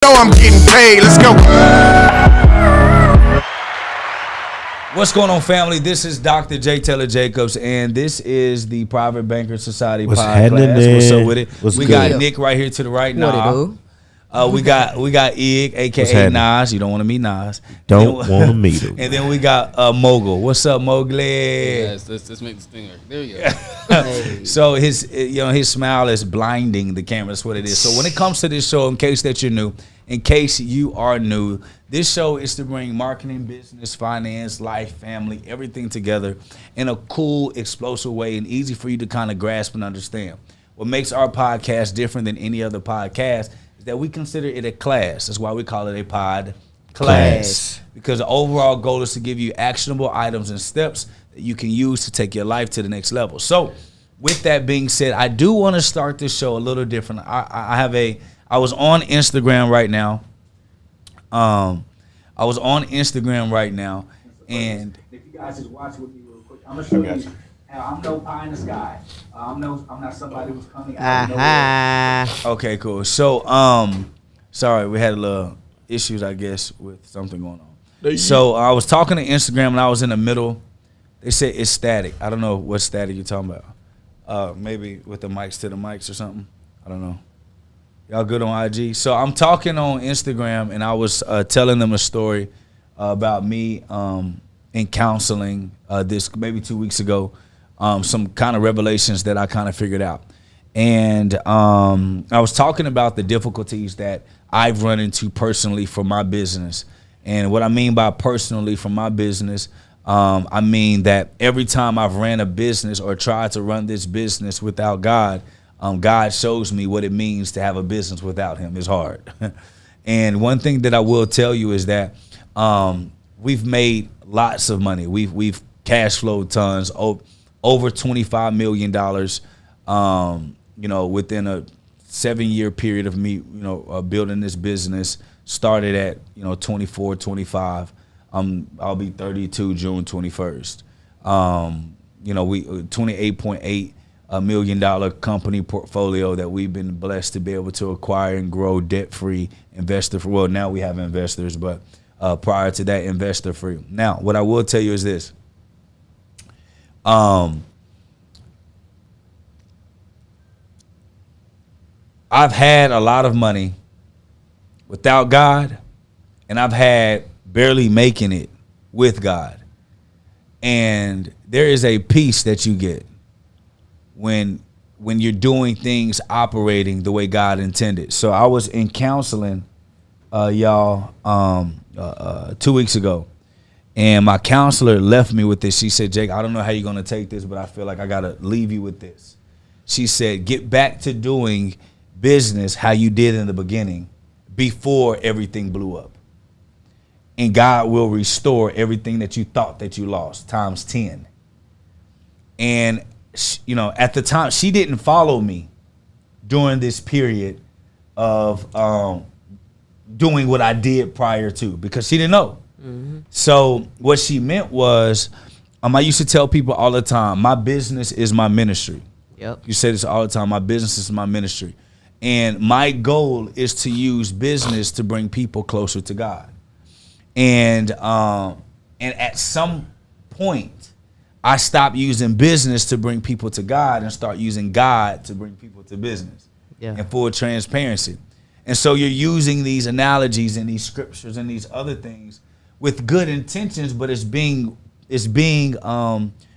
know I'm getting paid. Let's go. What's going on, family? This is Dr. J. Taylor Jacobs, and this is the Private Banker Society podcast. What's up with it? We got Nick right here to the right now. We got Ig, aka Nas. You don't want to meet Nas. Don't want to meet him. And then we got Mogul. What's up, Mowgli? Yes, let's make this thing work. There you go. Hey. So his smile is blinding the camera. That's what it is. So when it comes to this show, in case you are new, this show is to bring marketing, business, finance, life, family, everything together in a cool, explosive way and easy for you to kind of grasp and understand. What makes our podcast different than any other podcast is that we consider it a class. That's why we call it a pod class. Because the overall goal is to give you actionable items and steps that you can use to take your life to the next level. So with that being said, I do want to start this show a little different. I was on Instagram right now. And if you guys just watch with me real quick, I'm gonna show you. I'm no pie in the sky. I'm not somebody who's coming out of nowhere. Okay, cool. So, sorry, we had a little issues, I guess, with something going on. So I was talking to Instagram and I was in the middle. They said it's static. I don't know what static you're talking about. Maybe with the mics to the mics or something. I don't know. Y'all good on IG? So I'm talking on Instagram and I was telling them a story about me in counseling this maybe 2 weeks ago. Some kind of revelations that I kind of figured out. And I was talking about the difficulties that I've run into personally for my business. And what I mean by personally for my business, I mean that every time I've ran a business or tried to run this business without God, God shows me what it means to have a business without him. It's hard. And one thing that I will tell you is that we've made lots of money. We've cash flowed tons, over $25 million, within a 7-year period of me, building this business. Started at, 24, 25. I'll be 32 June 21st. We $28.8 million company portfolio that we've been blessed to be able to acquire and grow debt-free, investor-free. Well, now we have investors, but prior to that, investor-free. Now, what I will tell you is this. I've had a lot of money without God, and I've had barely making it with God. And there is a peace that you get when you're doing things operating the way God intended. So I was in counseling, 2 weeks ago. And my counselor left me with this. She said, Jake, I don't know how you're going to take this, but I feel like I got to leave you with this. She said, get back to doing business how you did in the beginning before everything blew up. And God will restore everything that you thought that you lost times 10. And, at the time, she didn't follow me during this period of doing what I did prior to because she didn't know. Mm-hmm. So what she meant was, I used to tell people all the time, my business is my ministry. Yep. You say this all the time, my business is my ministry. And my goal is to use business to bring people closer to God. And at some point, I stopped using business to bring people to God and start using God to bring people to business. Yeah. And full transparency. And so you're using these analogies and these scriptures and these other things with good intentions, but it's being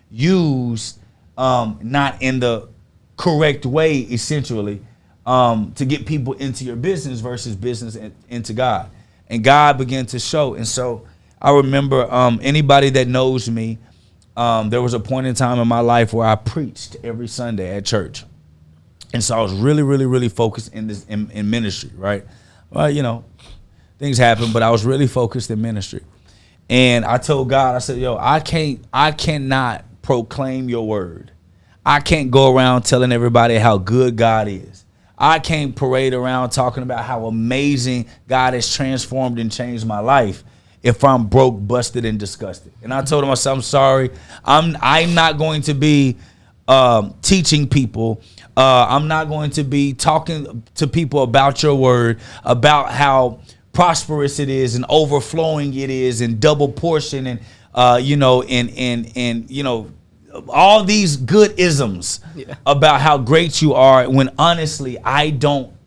used not in the correct way, essentially, to get people into your business versus business into God. And God began to show. And so I remember anybody that knows me, there was a point in time in my life where I preached every Sunday at church. And so I was really, really, really focused in ministry, right? Well, things happen, but I was really focused in ministry. And I told God, I said, I cannot proclaim your word. I can't go around telling everybody how good God is. I can't parade around talking about how amazing God has transformed and changed my life if I'm broke, busted, and disgusted. And I told him, I said, I'm sorry. I'm not going to be teaching people. I'm not going to be talking to people about your word, about how prosperous it is and overflowing it is and double portion and all these good isms about how great you are, when honestly I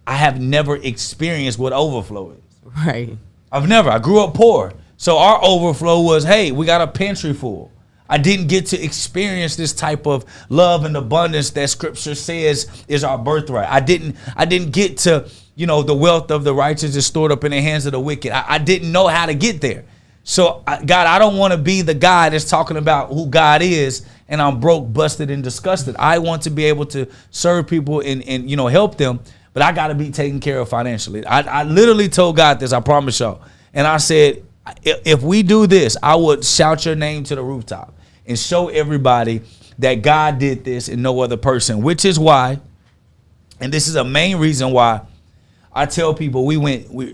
have never experienced what overflow is. Right. I grew up poor. So our overflow was, hey, we got a pantry full. I didn't get to experience this type of love and abundance that scripture says is our birthright. I didn't get to, the wealth of the righteous is stored up in the hands of the wicked. I didn't know how to get there. So God, I don't want to be the guy that's talking about who God is and I'm broke, busted, and disgusted. I want to be able to serve people and help them, but I got to be taken care of financially. I literally told God this, I promise y'all. And I said, if we do this, I would shout your name to the rooftop and show everybody that God did this and no other person, which is why, and this is a main reason why I tell people we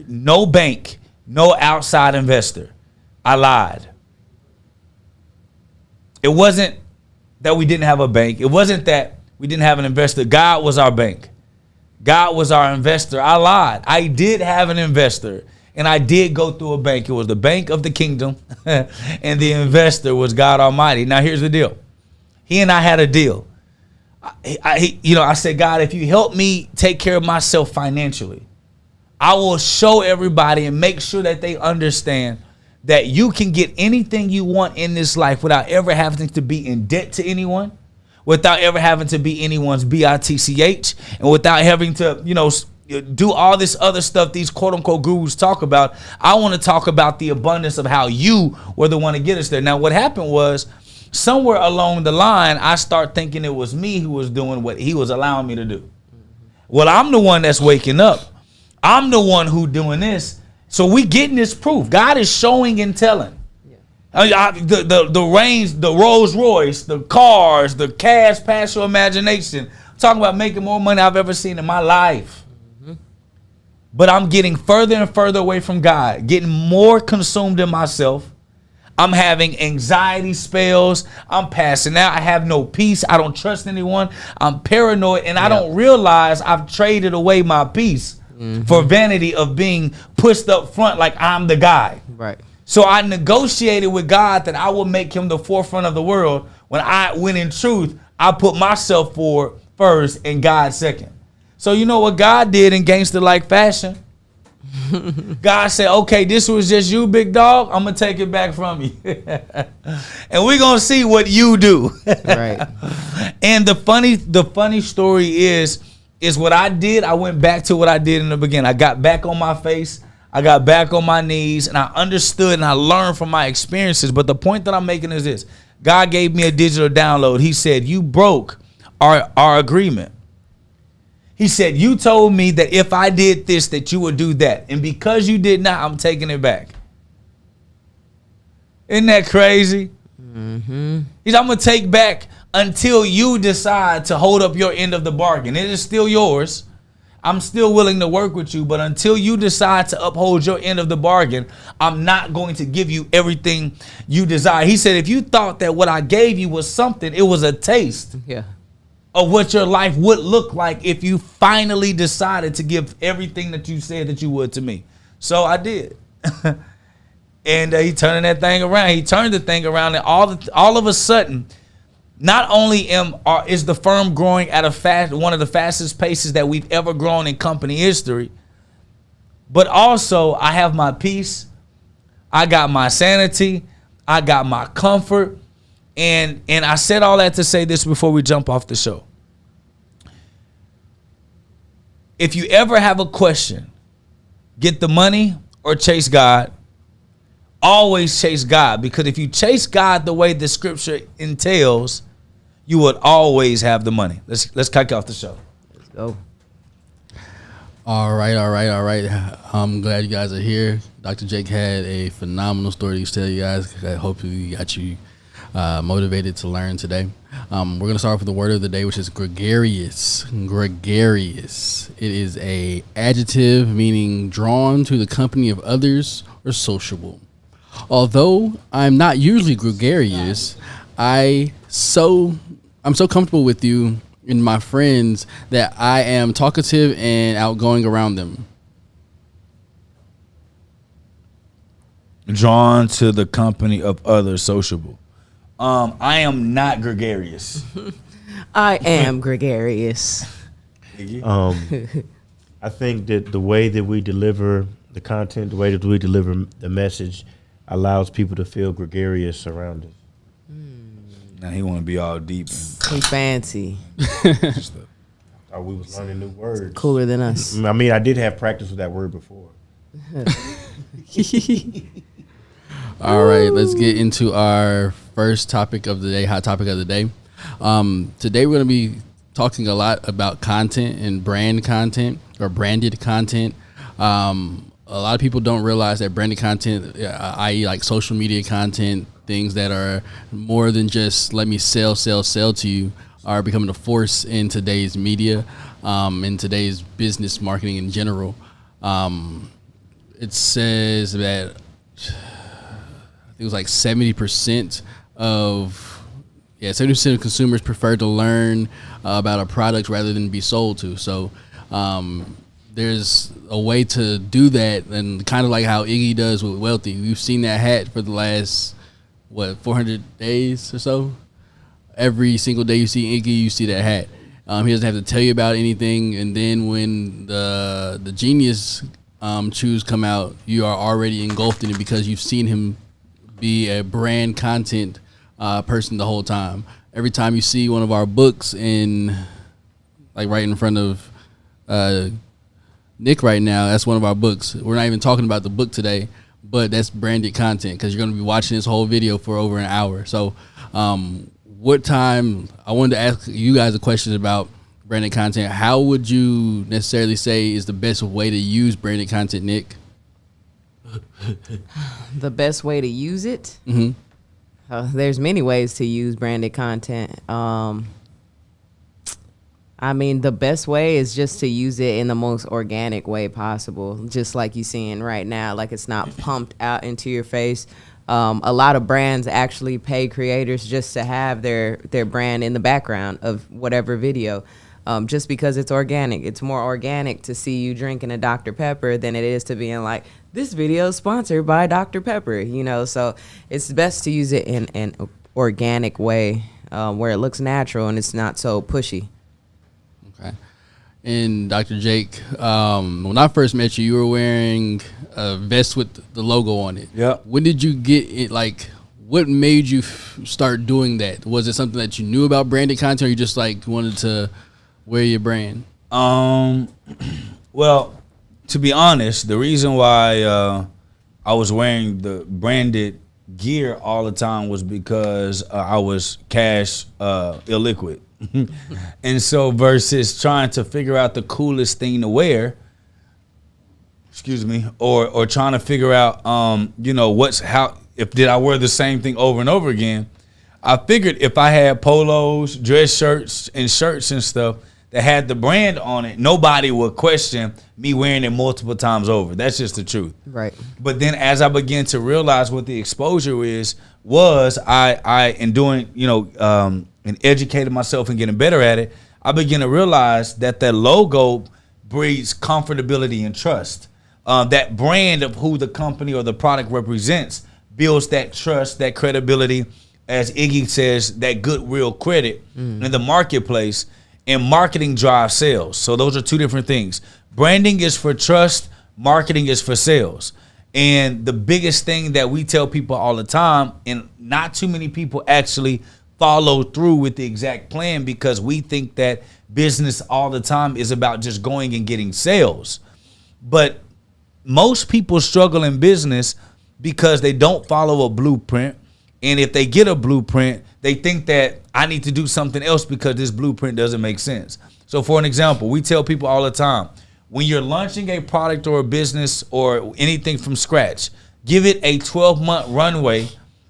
no bank, no outside investor. I lied. It wasn't that we didn't have a bank. It wasn't that we didn't have an investor. God was our bank. God was our investor. I lied. I did have an investor. And I did go through a bank. It was the bank of the kingdom, and the investor was God Almighty. Now, here's the deal. He and I had a deal. I said, God, if you help me take care of myself financially, I will show everybody and make sure that they understand that you can get anything you want in this life without ever having to be in debt to anyone, without ever having to be anyone's bitch, and without having to, do all this other stuff these quote unquote gurus talk about. I want to talk about the abundance of how you were the one to get us there. Now, what happened was somewhere along the line, I start thinking it was me who was doing what he was allowing me to do. Well, I'm the one that's waking up. I'm the one who doing this. So we getting this proof. God is showing and telling. The range, the Rolls Royce, the cars, the cash past your imagination. I'm talking about making more money I've ever seen in my life. But I'm getting further and further away from God, getting more consumed in myself. I'm having anxiety spells. I'm passing out. I have no peace. I don't trust anyone. I'm paranoid, and I don't realize I've traded away my peace for vanity of being pushed up front like I'm the guy. Right. So I negotiated with God that I will make him the forefront of the world when in truth, I put myself forward first and God second. So you know what God did in gangster-like fashion? God said, okay, this was just you, big dog. I'm going to take it back from you. And we're going to see what you do. Right. And the funny story is what I did. I went back to what I did in the beginning. I got back on my face. I got back on my knees, and I understood and I learned from my experiences. But the point that I'm making is this. God gave me a digital download. He said, you broke our agreement. He said, you told me that if I did this, that you would do that. And because you did not, I'm taking it back. Isn't that crazy? Mm-hmm. He said, I'm going to take back until you decide to hold up your end of the bargain. It is still yours. I'm still willing to work with you. But until you decide to uphold your end of the bargain, I'm not going to give you everything you desire. He said, if you thought that what I gave you was something, it was a taste. Yeah. Of what your life would look like if you finally decided to give everything that you said that you would to me. So I did. And he turned that thing around. He turned the thing around, and all of a sudden, not only is the firm growing at one of the fastest paces that we've ever grown in company history, but also I have my peace. I got my sanity. I got my comfort. And I said all that to say this before we jump off the show. If you ever have a question, get the money or chase God, always chase God. Because if you chase God the way the scripture entails, you would always have the money. Let's kick off the show. Let's go. All right. I'm glad you guys are here. Dr. Jake had a phenomenal story to tell you guys. I hope we got you motivated to learn today. We're going to start off with the word of the day, which is gregarious. Gregarious. It is a adjective meaning drawn to the company of others or sociable. Although I'm not usually gregarious, I so I'm so comfortable with you and my friends that I am talkative and outgoing around them. Drawn to the company of others, sociable. I am not gregarious. I am gregarious. I think that the way that we deliver the content, the way that we deliver the message, allows people to feel gregarious around us. Now he want to be all deep. He fancy. Thought we was learning new words. Cooler than us. I mean, I did have practice with that word before. All right, let's get into our first topic of the day, hot topic of the day. Today we're going to be talking a lot about content and brand content or branded content. A lot of people don't realize that branded content, i.e. like social media content, things that are more than just let me sell to you, are becoming a force in today's media, in today's business marketing in general. It says that it was like 70% of 70% of consumers prefer to learn about a product rather than be sold to. So there's a way to do that, and kind of like how Iggy does with Wealthy. We've seen that hat for the last 400 days or so. Every single day you see Iggy, you see that hat. He doesn't have to tell you about anything, and then when the Genius shoes come out, you are already engulfed in it because you've seen him be a brand content person the whole time. Every time you see one of our books right in front of Nick right now, that's one of our books. We're not even talking about the book today, but that's branded content because you're going to be watching this whole video for over an hour. So what time, I wanted to ask you guys a question about branded content. How would you necessarily say is the best way to use branded content, Nick? The best way to use it? Mm-hmm. There's many ways to use branded content. I mean, the best way is just to use it in the most organic way possible, just like you're seeing right now. Like, it's not pumped out into your face. A lot of brands actually pay creators just to have their brand in the background of whatever video, just because it's organic. It's more organic to see you drinking a Dr. Pepper than it is to being like, this video is sponsored by Dr. Pepper, so it's best to use it in an organic way where it looks natural and it's not so pushy. Okay. And Dr. Jake, when I first met you, you were wearing a vest with the logo on it. Yeah. When did you get it? Like, what made you start doing that? Was it something that you knew about branded content, or you just wanted to wear your brand? Well, to be honest, the reason why I was wearing the branded gear all the time was because I was cash illiquid. And so versus trying to figure out the coolest thing to wear, or trying to figure out, did I wear the same thing over and over again? I figured if I had polos, dress shirts, and shirts and stuff that had the brand on it, nobody would question me wearing it multiple times over. That's just the truth. Right. But then as I began to realize what the exposure and educated myself and getting better at it, I began to realize that that logo breeds comfortability and trust. That brand of who the company or the product represents builds that trust, that credibility, as Iggy says, that goodwill credit in the marketplace. And marketing drives sales. So those are two different things. Branding is for trust. Marketing is for sales. And the biggest thing that we tell people all the time, and not too many people actually follow through with the exact plan, because we think that business all the time is about just going and getting sales. But most people struggle in business because they don't follow a blueprint. And if they get a blueprint, they think that I need to do something else because this blueprint doesn't make sense. So for an example, we tell people all the time, when you're launching a product or a business or anything from scratch, give it a 12-month runway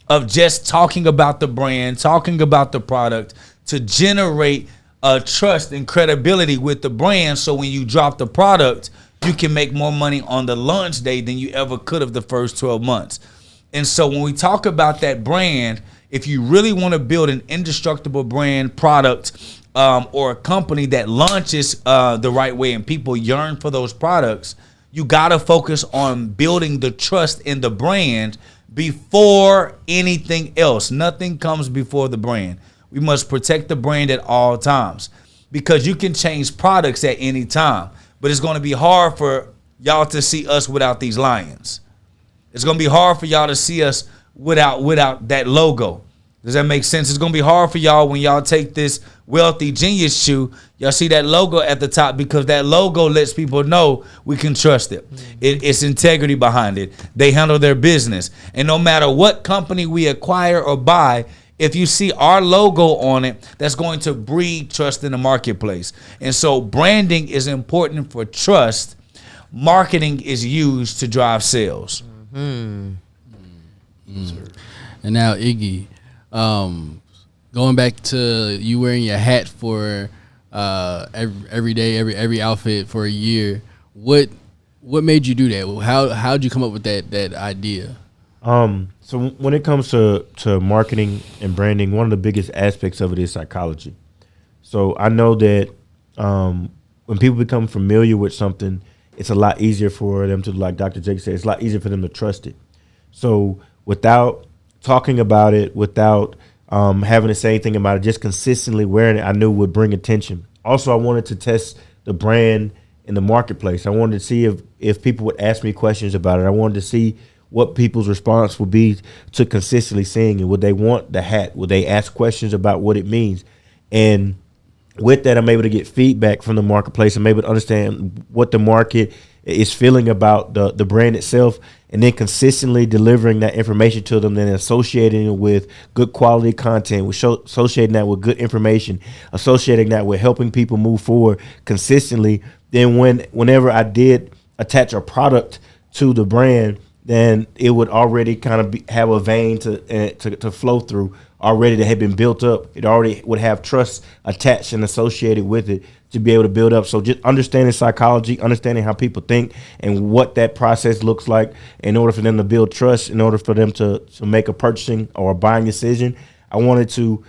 of just talking about the brand, talking about the product to generate trust and credibility with the brand. So when you drop the product, you can make more money on the launch day than you ever could have the first 12 months. And so when we talk about that brand, If you really want to build an indestructible brand, product, or a company that launches the right way and people yearn for those products, you got to focus on building the trust in the brand before anything else. Nothing comes before the brand. We must protect the brand at all times, because you can change products at any time, but it's going to be hard for y'all to see us without these lions. It's going to be hard for y'all to see us without that logo. Does that make sense? It's going to be hard for y'all when y'all take this Wealthy Genius shoe. Y'all see that logo at the top, because that logo lets people know we can trust it. It's integrity behind it. They handle their business. And no matter what company we acquire or buy, if you see our logo on it, that's going to breed trust in the marketplace. And so branding is important for trust. Marketing is used to drive sales. And now, Iggy, going back to you wearing your hat for every day, every outfit for a year, what made you do that? How'd you come up with that idea? So when it comes to marketing and branding, one of the biggest aspects of it is psychology. So I know that when people become familiar with something, it's a lot easier for them to, like Dr. Jake said, it's a lot easier for them to trust it. So without talking about it, without having to say anything about it, just consistently wearing it, I knew would bring attention. Also, I wanted to test the brand in the marketplace. I wanted to see if people would ask me questions about it. I wanted to see what people's response would be to consistently seeing it. Would they want the hat? Would they ask questions about what it means? And with that, I'm able to get feedback from the marketplace. I'm able to understand what the market is feeling about the brand itself, and then consistently delivering that information to them, then associating it with good quality content, associating that with good information, associating that with helping people move forward consistently. Then whenever I did attach a product to the brand, then it would already kind of have a vein to flow through already that had been built up. It already would have trust attached and associated with it to be able to build up. So just understanding psychology, understanding how people think and what that process looks like in order for them to build trust, in order for them to make a purchasing or a buying decision. I wanted to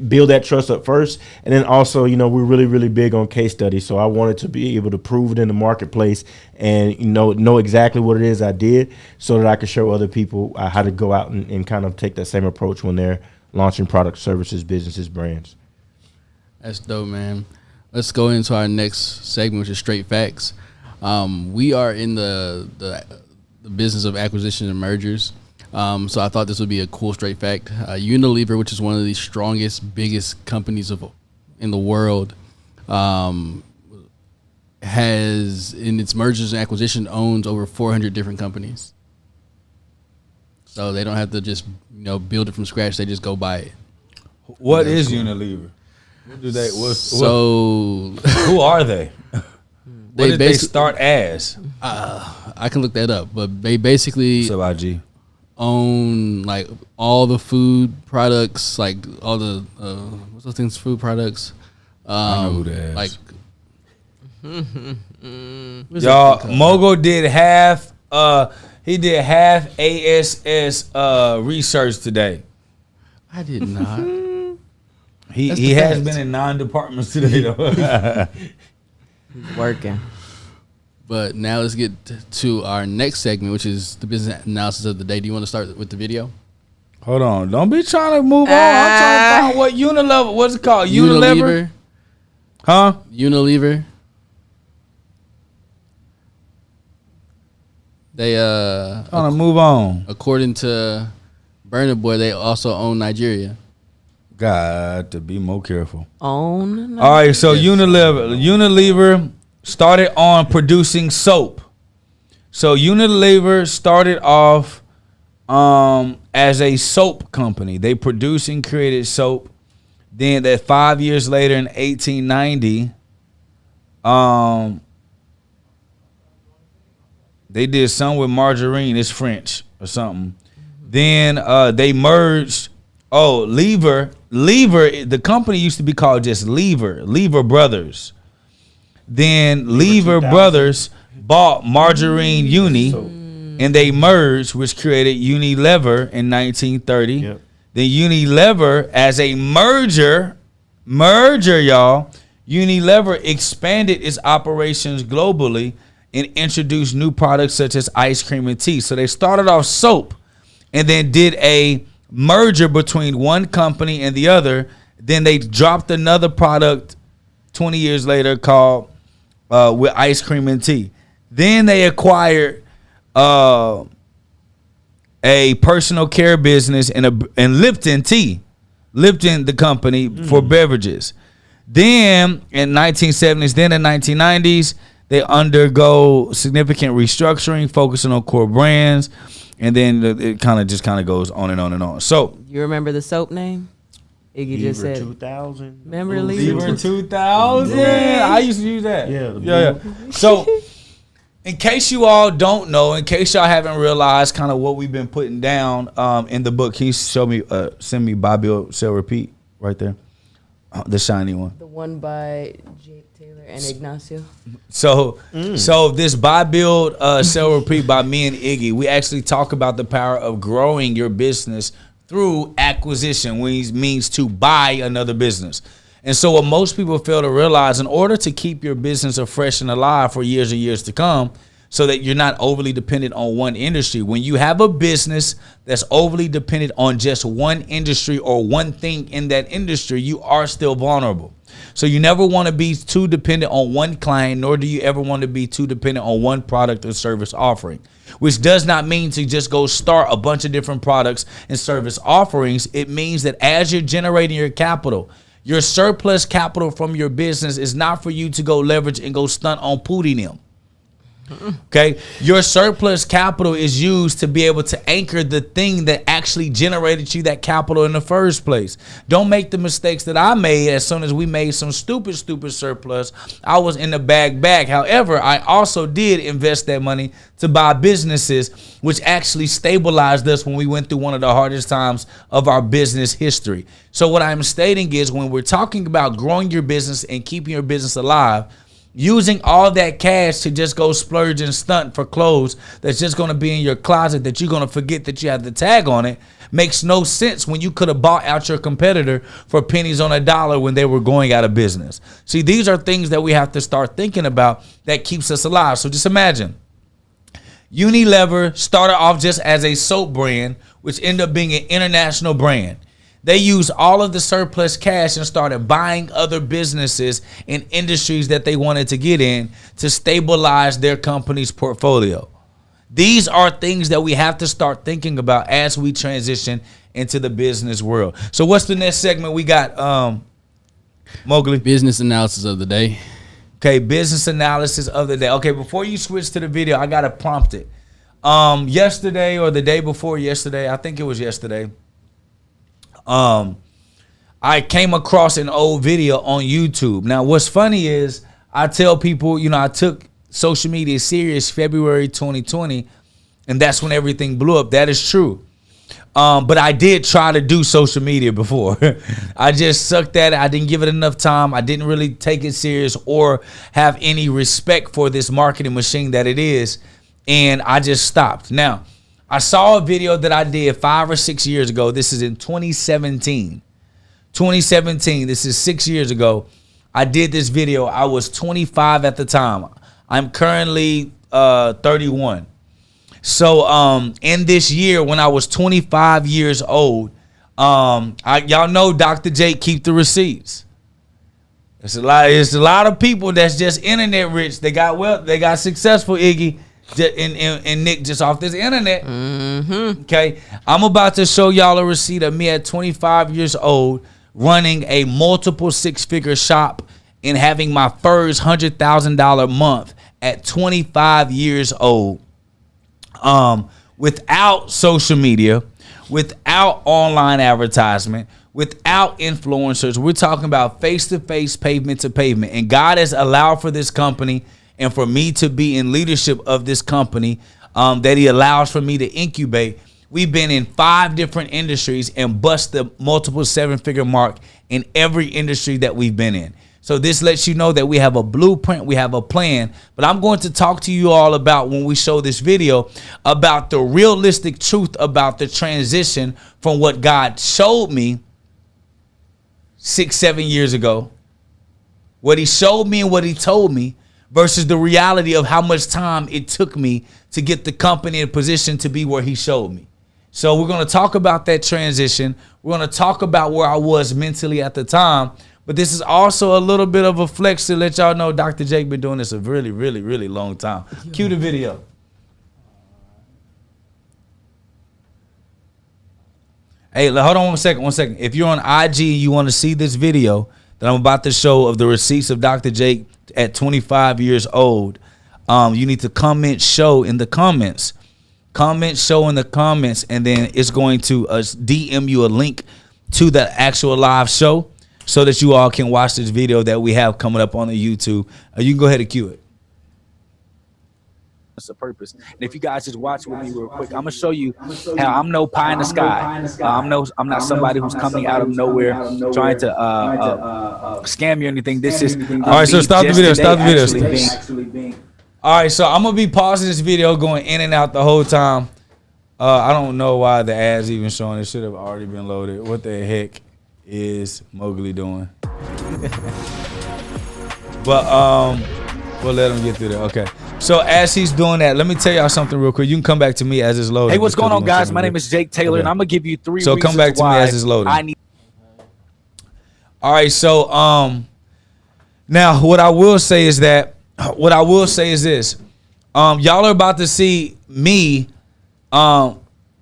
build that trust up first. And then also, we're really, really big on case studies. So I wanted to be able to prove it in the marketplace and, know exactly what it is I did so that I could show other people how to go out and kind of take that same approach when they're launching products, services, businesses, brands. That's dope, man. Let's go into our next segment, which is Straight Facts. We are in the business of acquisition and mergers. So I thought this would be a cool straight fact. Unilever, which is one of the strongest, biggest companies in the world, has, in its mergers and acquisition, owns over 400 different companies. So they don't have to just build it from scratch. They just go buy it. What is Unilever? What do they? Who are they? What did they start as? I can look that up, but they basically own like all the food products, like all the what's those things? Food products. I know who that is. Y'all, Mogo did half. He did half ASS research today. I did not. He has been in 9 departments today though. He's working. But now let's get to our next segment, which is the business analysis of the day. Do you want to start with the video? Hold on. Don't be trying to move on. I'm trying to find what Unilever, what's it called? Unilever? Huh? Unilever. They trying to move on. According to Burna Boy, they also own Nigeria. Got to be more careful. Own? All right, so yes. Unilever started on producing soap. So Unilever started off as a soap company. They produced and created soap. Then that 5 years later in 1890, they did some with margarine. It's French or something. Then they merged. Oh, Lever, the company used to be called just Lever Brothers. Then Lever Brothers bought Margarine Uni. and they merged, which created Unilever in 1930. Yep. Then Unilever, as a merger, y'all, Unilever expanded its operations globally and introduced new products such as ice cream and tea. So they started off soap and then did a merger between one company and the other. Then they dropped another product 20 years later called with ice cream and tea. Then they acquired a personal care business and Lipton tea. Lipton, the company for beverages. Then in 1970s, then in 1990s, they undergo significant restructuring, focusing on core brands, and then it kind of goes on and on and on. So You remember the soap name? Iggy just said. 2000. Remember Lever 2000? I used to use that. Yeah. So in case you all don't know, in case y'all haven't realized kind of what we've been putting down in the book, can you send me Buy, Build, Sell, Repeat right there? The shiny one. The one by Jake Taylor and Ignacio. So this Buy, Build, Sell, Repeat by me and Iggy, we actually talk about the power of growing your business through acquisition, which means to buy another business. And so what most people fail to realize, in order to keep your business fresh and alive for years and years to come, so that you're not overly dependent on one industry. When you have a business that's overly dependent on just one industry or one thing in that industry, you are still vulnerable. So you never want to be too dependent on one client, nor do you ever want to be too dependent on one product or service offering, which does not mean to just go start a bunch of different products and service offerings. It means that as you're generating your capital, your surplus capital from your business is not for you to go leverage and go stunt on Pootie them. Okay, your surplus capital is used to be able to anchor the thing that actually generated you that capital in the first place. Don't make the mistakes that I made. As soon as we made some stupid surplus, I was in the bag. However, I also did invest that money to buy businesses, which actually stabilized us when we went through one of the hardest times of our business history. So what I'm stating is, when we're talking about growing your business and keeping your business alive, using all that cash to just go splurge and stunt for clothes that's just going to be in your closet that you're going to forget that you have the tag on it makes no sense when you could have bought out your competitor for pennies on a dollar when they were going out of business. See, these are things that we have to start thinking about that keeps us alive. So just imagine, Unilever started off just as a soap brand, which ended up being an international brand. They used all of the surplus cash and started buying other businesses in industries that they wanted to get in to stabilize their company's portfolio. These are things that we have to start thinking about as we transition into the business world. So what's the next segment we got, Mowgli? Business analysis of the day. Okay, business analysis of the day. Okay, before you switch to the video, I got to prompt it. Yesterday or the day before yesterday, I think it was yesterday, I came across an old video on YouTube. Now, what's funny is I tell people, I took social media serious February 2020, and that's when everything blew up. That is true. But I did try to do social media before. I just sucked at it. I didn't give it enough time. I didn't really take it serious or have any respect for this marketing machine that it is. And I just stopped. Now, I saw a video that I did 5 or 6 years ago. This is in 2017. 2017, this is 6 years ago. I did this video. I was 25 at the time. I'm currently 31. So in this year, when I was 25 years old, y'all know Dr. Jake keep the receipts. It's a lot of people that's just internet rich. They got wealth. They got successful, Iggy. And Nick, just off this internet. Okay, I'm about to show y'all a receipt of me at 25 years old running a multiple six-figure shop and having my first $100,000 month at 25 years old, without social media, without online advertisement, without influencers. We're talking about face-to-face, pavement to pavement, and God has allowed for this company and for me to be in leadership of this company, that he allows for me to incubate. We've been in 5 different industries and bust the multiple 7-figure mark in every industry that we've been in. So this lets you know that we have a blueprint, we have a plan. But I'm going to talk to you all about, when we show this video, about the realistic truth about the transition from what God showed me 6-7 years ago, what he showed me and what he told me, versus the reality of how much time it took me to get the company in position to be where he showed me. So we're going to talk about that transition. We're going to talk about where I was mentally at the time. But this is also a little bit of a flex to let y'all know Dr. Jake been doing this a really, really, really long time. Cue the video. Hey, hold on 1 second. If you're on IG and you want to see this video that I'm about to show of the receipts of Dr. Jake at 25 years old, you need to comment show in the comments. Comment show in the comments, and then it's going to DM you a link to the actual live show so that you all can watch this video that we have coming up on the YouTube. You can go ahead and cue it. It's a purpose. And if you guys just watch with me real quick, I'm gonna show you how I'm no pie in the sky. I'm not somebody who's coming out of nowhere trying to scam you or anything. This is all right. So stop the video. Stop the video. All right. So I'm gonna be pausing this video, going in and out the whole time. I don't know why the ads even showing. It should have already been loaded. What the heck is Mowgli doing? But we'll let him get through there. Okay. So as he's doing that, let me tell y'all something real quick. You can come back to me as it's loaded. Hey, what's going on, guys? My name is Jake Taylor, and I'm gonna give you 3 reasons why. So come back to me as it's loaded. All right. So now what I will say is this. Y'all are about to see me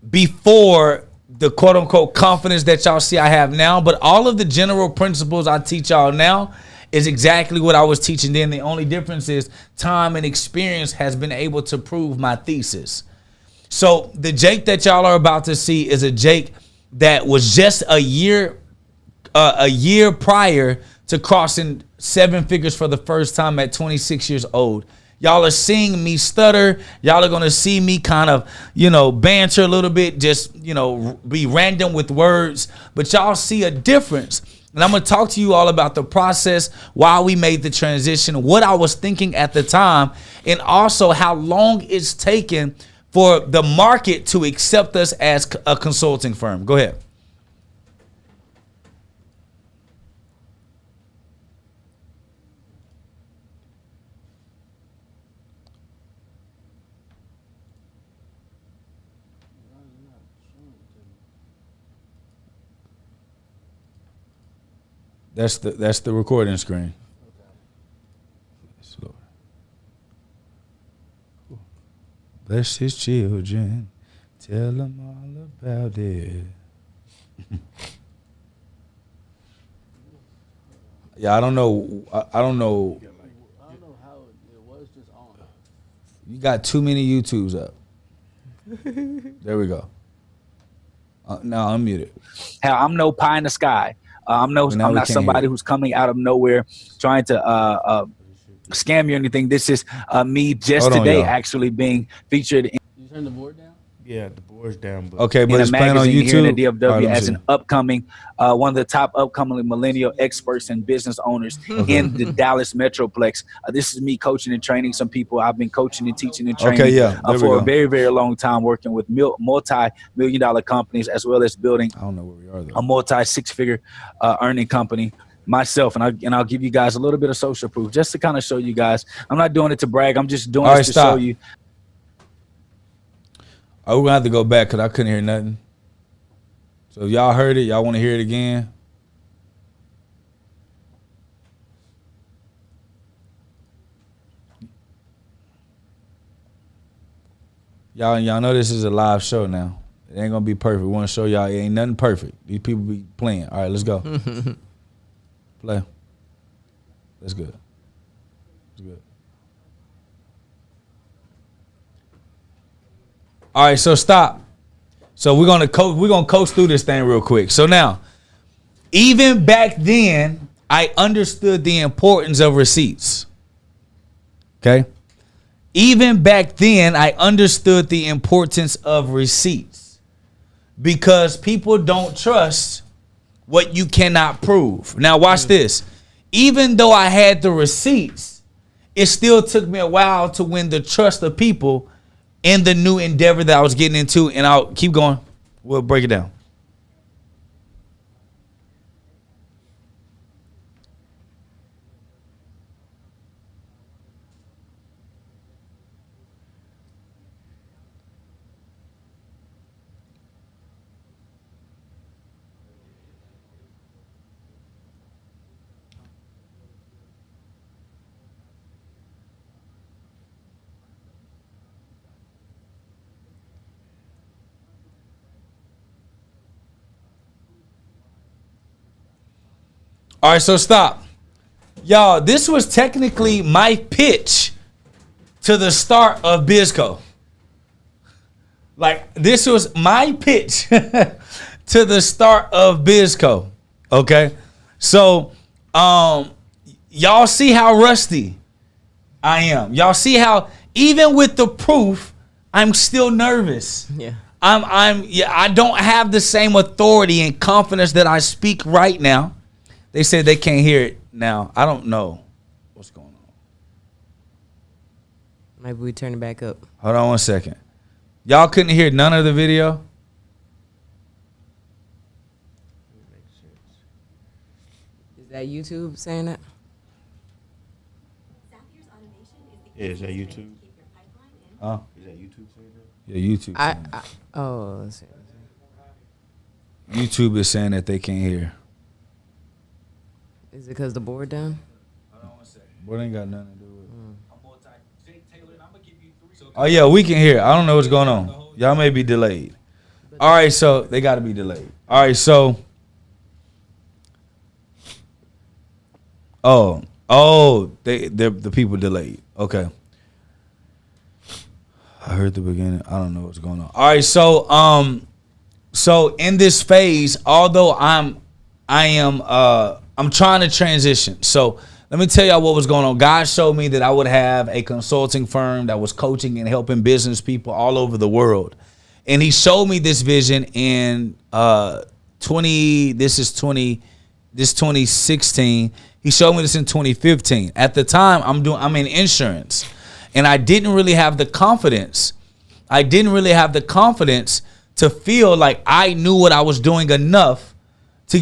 before the quote unquote confidence that y'all see I have now, but all of the general principles I teach y'all now is exactly what I was teaching then. The only difference is time and experience has been able to prove my thesis. So the Jake that y'all are about to see is a Jake that was just a year prior to crossing 7 figures for the first time at 26 years old. Y'all are seeing me stutter. Y'all are going to see me kind of, banter a little bit, just, be random with words. But y'all see a difference. And I'm going to talk to you all about the process, why we made the transition, what I was thinking at the time, and also how long it's taken for the market to accept us as a consulting firm. Go ahead. That's the recording screen. Okay. Bless his children. Tell them all about it. Yeah, I don't know. I don't know. I don't know how it was just on. You got too many YouTubes up. There we go. Now unmute it. How I'm no pie in the sky. I'm not somebody who's coming out of nowhere trying to scam you or anything. This is me just today actually being featured in. You turn the board down? Yeah, the board's down. But okay, but in it's a playing on magazine here in YouTube the DFW as an upcoming, one of the top upcoming millennial experts and business owners in the Dallas Metroplex. This is me coaching and training some people. I've been coaching and teaching and training for a very, very long time, working with multi-million-dollar companies, as well as building I don't know where we are, though. a multi-6-figure earning company myself. And I'll give you guys a little bit of social proof just to kind of show you guys. I'm not doing it to brag. I'm just doing it to show you. Oh, we're going to have to go back because I couldn't hear nothing. So if y'all heard it, y'all want to hear it again? Y'all know this is a live show now. It ain't going to be perfect. We want to show y'all it ain't nothing perfect. These people be playing. All right, let's go. Play. That's good. That's good. All right, so stop. So we're gonna coast through this thing real quick. So now, even back then, I understood the importance of receipts. Okay? Even back then, I understood the importance of receipts because people don't trust what you cannot prove. Now watch this. even though I had the receipts, it still took me a while to win the trust of people in the new endeavor that I was getting into. And I'll keep going. We'll break it down. All right, so stop. Y'all, this was technically my pitch to the start of BizCo. Like, this was my pitch to the start of BizCo. Okay? So, y'all see how rusty I am. Y'all see how, even with the proof, I'm still nervous. Yeah. I don't have the same authority and confidence that I speak right now. They said they can't hear it now. I don't know what's going on. Maybe we turn it back up. Hold on one second. Y'all couldn't hear none of the video? Is that YouTube saying that? Yeah, is that YouTube? Huh? Is that YouTube saying that? Yeah, YouTube. Let's see. YouTube is saying that they can't hear. Is it because the board down? Hold on one second. Board ain't got nothing to do with it. Oh, yeah, we can hear. I don't know what's going on. Y'all may be delayed. All right, so they got to be delayed. All right, so. The people delayed. Okay. I heard the beginning. I don't know what's going on. All right, so in this phase, although I'm trying to transition. So let me tell y'all what was going on. God showed me that I would have a consulting firm that was coaching and helping business people all over the world. And he showed me this vision in 2016. He showed me this in 2015. At the time, I'm in insurance. And I didn't really have the confidence. To feel like I knew what I was doing enough to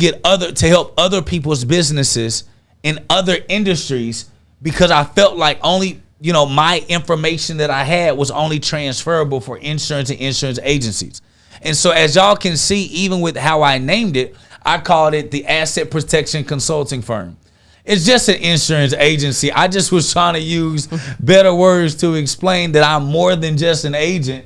help other people's businesses in other industries, because I felt like only, my information that I had was only transferable for insurance and insurance agencies. And so as y'all can see, even with how I named it, I called it the Asset Protection Consulting Firm. It's just an insurance agency. I just was trying to use better words to explain that I'm more than just an agent.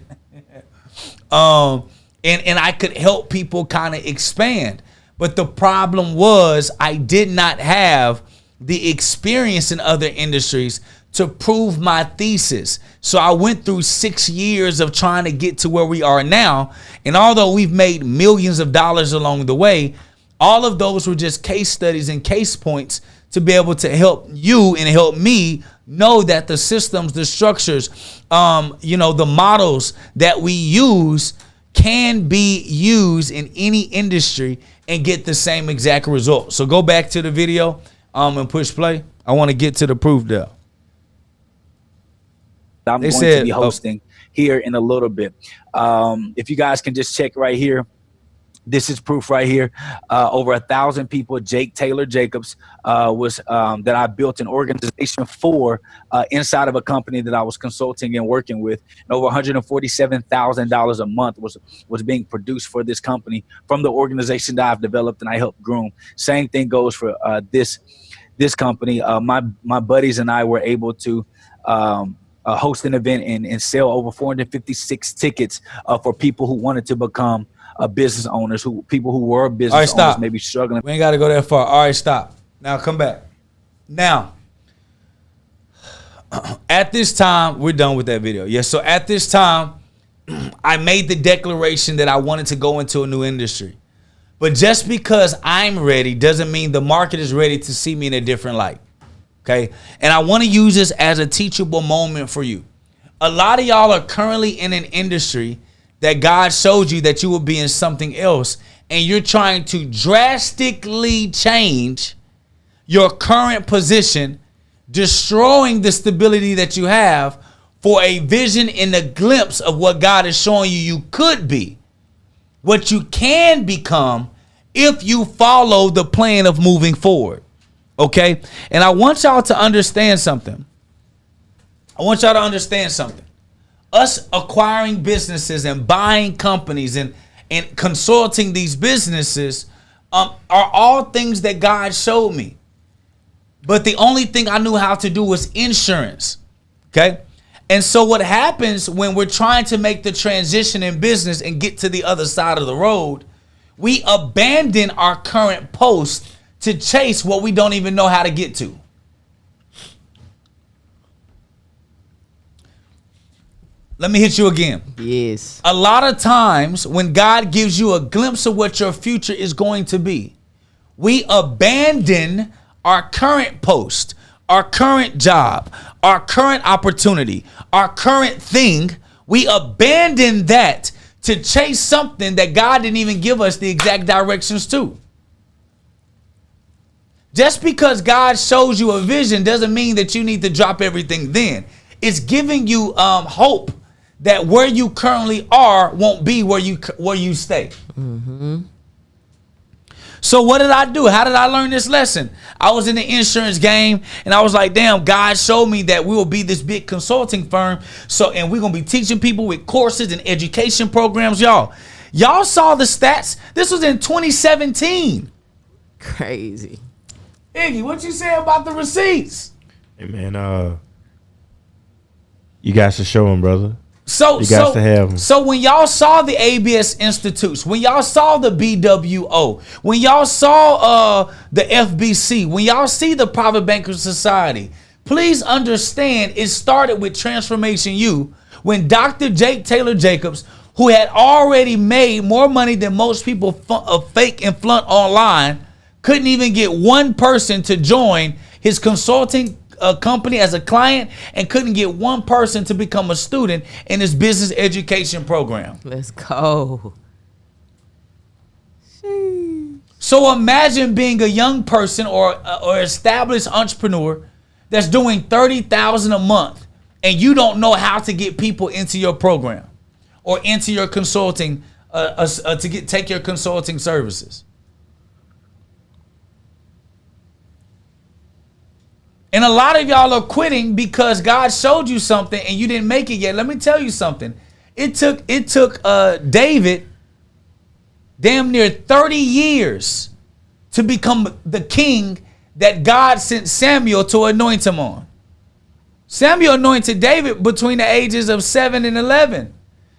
And I could help people kind of expand. But the problem was I did not have the experience in other industries to prove my thesis. So I went through 6 years of trying to get to where we are now. And although we've made millions of dollars along the way, all of those were just case studies and case points to be able to help you and help me know that the systems, the structures, the models that we use can be used in any industry and get the same exact result. So go back to the video and push play. I want to get to the proof there. I'm going to be hosting here in a little bit. If you guys can just check right here. This is proof right here. Over 1,000 people. Jake Taylor Jacobs was that I built an organization for inside of a company that I was consulting and working with. And over $147,000 a month was being produced for this company from the organization that I've developed and I helped groom. Same thing goes for this company. My buddies and I were able to host an event and sell over 456 tickets for people who wanted to become business owners, people who were business owners, maybe struggling. We ain't got to go that far. All right, stop. Now come back. Now, at this time, we're done with that video. Yes, so at this time, I made the declaration that I wanted to go into a new industry. But just because I'm ready doesn't mean the market is ready to see me in a different light. Okay? And I want to use this as a teachable moment for you. A lot of y'all are currently in an industry that God showed you that you will be in something else, and you're trying to drastically change your current position, destroying the stability that you have for a vision and a glimpse of what God is showing you could be, what you can become if you follow the plan of moving forward. Okay? And I want y'all to understand something. Us acquiring businesses and buying companies and consulting these businesses are all things that God showed me. But the only thing I knew how to do was insurance. Okay? And so what happens when we're trying to make the transition in business and get to the other side of the road, we abandon our current post to chase what we don't even know how to get to. Let me hit you again. Yes. A lot of times when God gives you a glimpse of what your future is going to be, we abandon our current post, our current job, our current opportunity, our current thing. We abandon that to chase something that God didn't even give us the exact directions to. Just because God shows you a vision doesn't mean that you need to drop everything then. It's giving you hope that where you currently are won't be where you stay. Mm-hmm. So what did I do? How did I learn this lesson? I was in the insurance game and I was like, damn, God showed me that we will be this big consulting firm. And we're going to be teaching people with courses and education programs. Y'all saw the stats. This was in 2017. Crazy. Iggy, what you say about the receipts? Hey, man, you guys should show them, brother. So you guys to have them. So when y'all saw the ABS Institutes, when y'all saw the BWO, when y'all saw the FBC, when y'all see the Private Bankers Society, please understand it started with Transformation U when Dr. Jake Taylor Jacobs, who had already made more money than most people fake and flaunt online, couldn't even get one person to join his consulting company as a client and couldn't get one person to become a student in his business education program. Let's go. So imagine being a young person or established entrepreneur that's doing $30,000 a month and you don't know how to get people into your program or into your consulting take your consulting services. And a lot of y'all are quitting because God showed you something and you didn't make it yet. Let me tell you something. It took David damn near 30 years to become the king that God sent Samuel to anoint him on. Samuel anointed David between the ages of 7 and 11.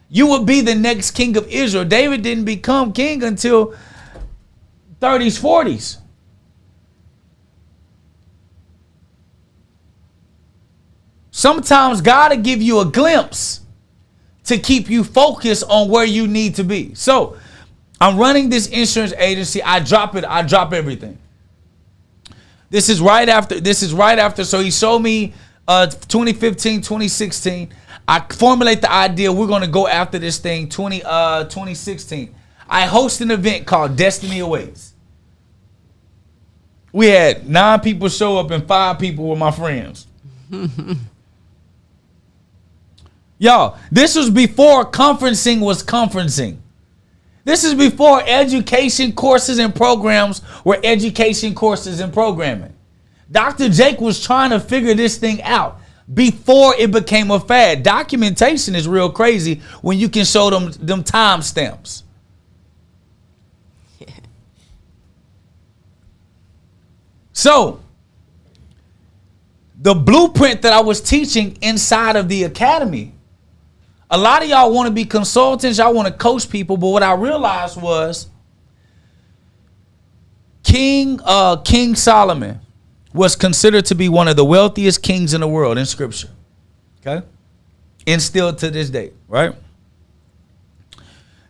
You will be the next king of Israel. David didn't become king until 30s, 40s. Sometimes God will give you a glimpse to keep you focused on where you need to be. So I'm running this insurance agency. I drop everything. This is right after. So he showed me 2015, 2016. I formulate the idea. We're going to go after this thing 2016. I host an event called Destiny Awaits. We had 9 people show up and 5 people were my friends. Y'all, this was before conferencing was conferencing. This is before education courses and programs were education courses and programming. Dr. Jake was trying to figure this thing out before it became a fad. Documentation is real crazy when you can show them timestamps. Yeah. So, the blueprint that I was teaching inside of the academy, a lot of y'all want to be consultants, y'all want to coach people, but what I realized was King Solomon was considered to be one of the wealthiest kings in the world in scripture. Okay? And still to this day, right?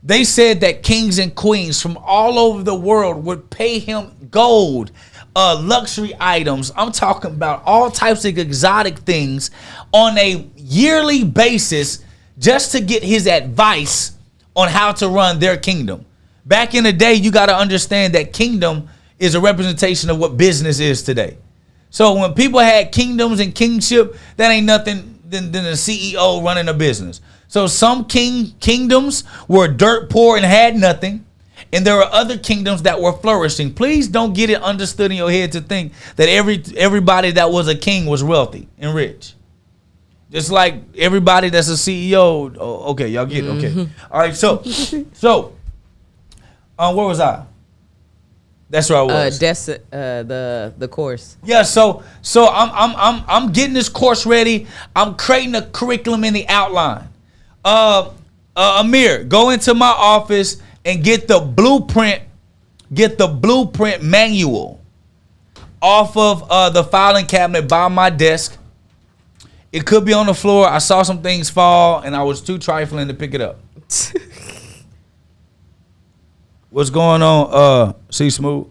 They said that kings and queens from all over the world would pay him gold, luxury items. I'm talking about all types of exotic things on a yearly basis just to get his advice on how to run their kingdom. Back in the day, you got to understand that kingdom is a representation of what business is today. So when people had kingdoms and kingship, that ain't nothing than a CEO running a business. So some kingdoms were dirt poor and had nothing, and there are other kingdoms that were flourishing. Please don't get it understood in your head to think that everybody that was a king was wealthy and rich. Just like everybody that's a CEO. Oh, okay, y'all get it. Okay. All right. So, where was I? That's where I was. The course. Yeah. So I'm getting this course ready. I'm creating a curriculum in the outline. Amir, go into my office and get the blueprint manual off of the filing cabinet by my desk. It could be on the floor. I saw some things fall, and I was too trifling to pick it up. What's going on, C Smooth?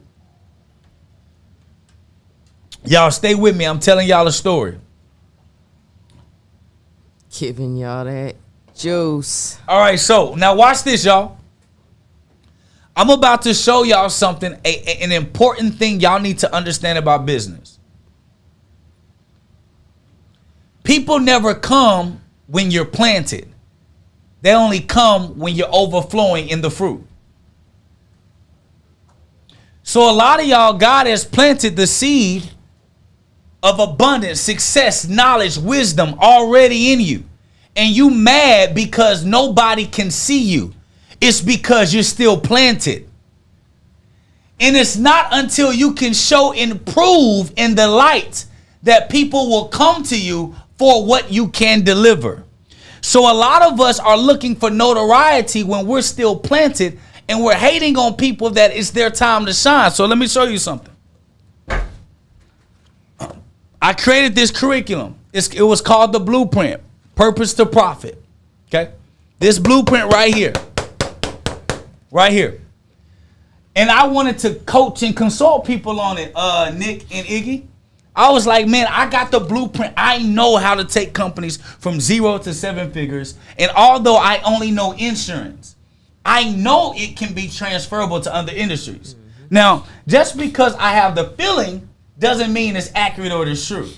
Y'all stay with me. I'm telling y'all a story. Giving y'all that juice. All right, so now watch this, y'all. I'm about to show y'all something, an important thing y'all need to understand about business. People never come when you're planted. They only come when you're overflowing in the fruit. So a lot of y'all, God has planted the seed of abundance, success, knowledge, wisdom already in you. And you mad because nobody can see you. It's because you're still planted. And it's not until you can show and prove in the light that people will come to you for what you can deliver. So a lot of us are looking for notoriety when we're still planted, and we're hating on people that it's their time to shine. So let me show you something. I created this curriculum. It was called the Blueprint, Purpose to Profit. Okay? This blueprint right here. Right here. And I wanted to coach and consult people on it, Nick and Iggy. I was like, man, I got the blueprint. I know how to take companies from 0 to 7 figures. And although I only know insurance, I know it can be transferable to other industries. Mm-hmm. Now, just because I have the feeling doesn't mean it's accurate or it's true.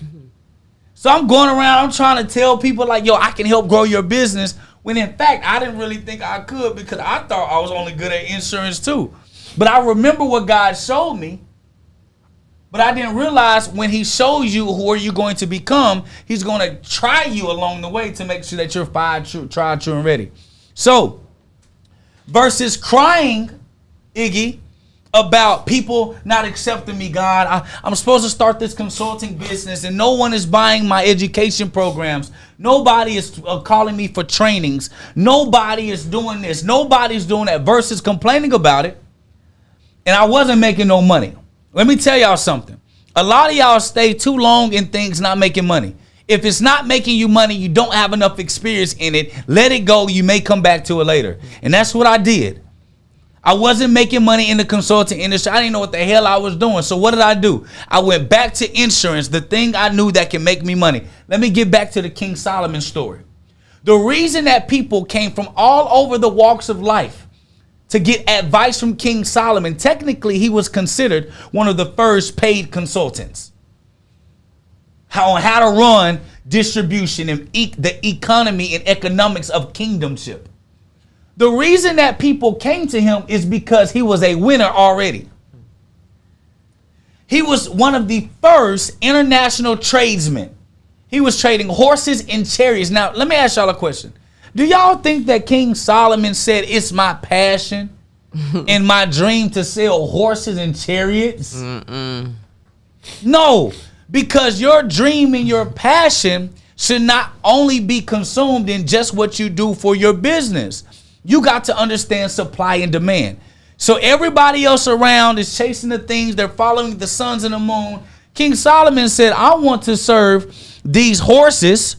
So I'm going around, I'm trying to tell people like, yo, I can help grow your business. When in fact, I didn't really think I could, because I thought I was only good at insurance too. But I remember what God showed me. But I didn't realize when he shows you who are you going to become, he's going to try you along the way to make sure that you're tried, true, and ready. So, versus crying, Iggy, about people not accepting me, God, I'm supposed to start this consulting business and no one is buying my education programs. Nobody is calling me for trainings. Nobody is doing this. Nobody's doing that. Versus complaining about it. And I wasn't making no money. Let me tell y'all something. A lot of y'all stay too long in things not making money. If it's not making you money, you don't have enough experience in it. Let it go. You may come back to it later. And that's what I did. I wasn't making money in the consulting industry. I didn't know what the hell I was doing. So what did I do? I went back to insurance, the thing I knew that can make me money. Let me get back to the King Solomon story. The reason that people came from all over the walks of life to get advice from King Solomon, technically he was considered one of the first paid consultants. How to run distribution and the economy and economics of kingdomship. The reason that people came to him is because he was a winner already. He was one of the first international tradesmen. He was trading horses and chariots. Now, let me ask y'all a question. Do y'all think that King Solomon said, it's my passion and my dream to sell horses and chariots? Mm-mm. No, because your dream and your passion should not only be consumed in just what you do for your business. You got to understand supply and demand. So everybody else around is chasing the things. They're following the suns and the moon. King Solomon said, I want to serve these horses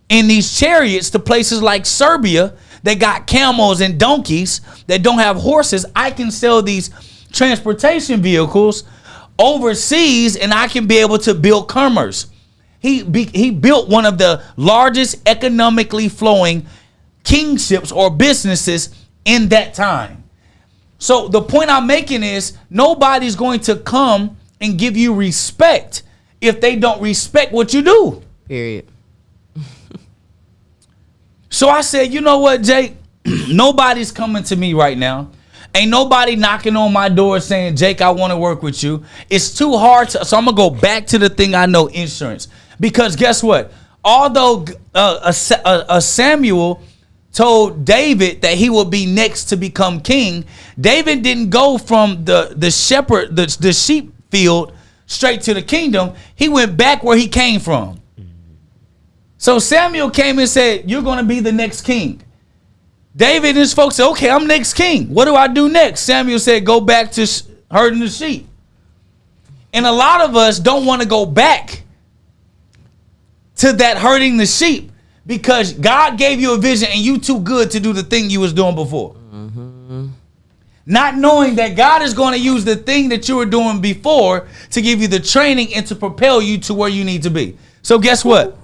in these chariots to places like Serbia that got camels and donkeys that don't have horses. I can sell these transportation vehicles overseas and I can be able to build commerce. He built one of the largest economically flowing kingships or businesses in that time. So the point I'm making is nobody's going to come and give you respect if they don't respect what you do. Period. So I said, you know what, Jake? Nobody's coming to me right now. Ain't nobody knocking on my door saying, Jake, I want to work with you. It's too hard to, so I'm going to go back to the thing I know, insurance. Because guess what? Although Samuel told David that he would be next to become king, David didn't go from the shepherd, the sheep field straight to the kingdom. He went back where he came from. So Samuel came and said, you're going to be the next king. David and his folks said, okay, I'm next king. What do I do next? Samuel said, go back to herding the sheep. And a lot of us don't want to go back to that herding the sheep because God gave you a vision and you too good to do the thing you was doing before. Mm-hmm. Not knowing that God is going to use the thing that you were doing before to give you the training and to propel you to where you need to be. So guess what?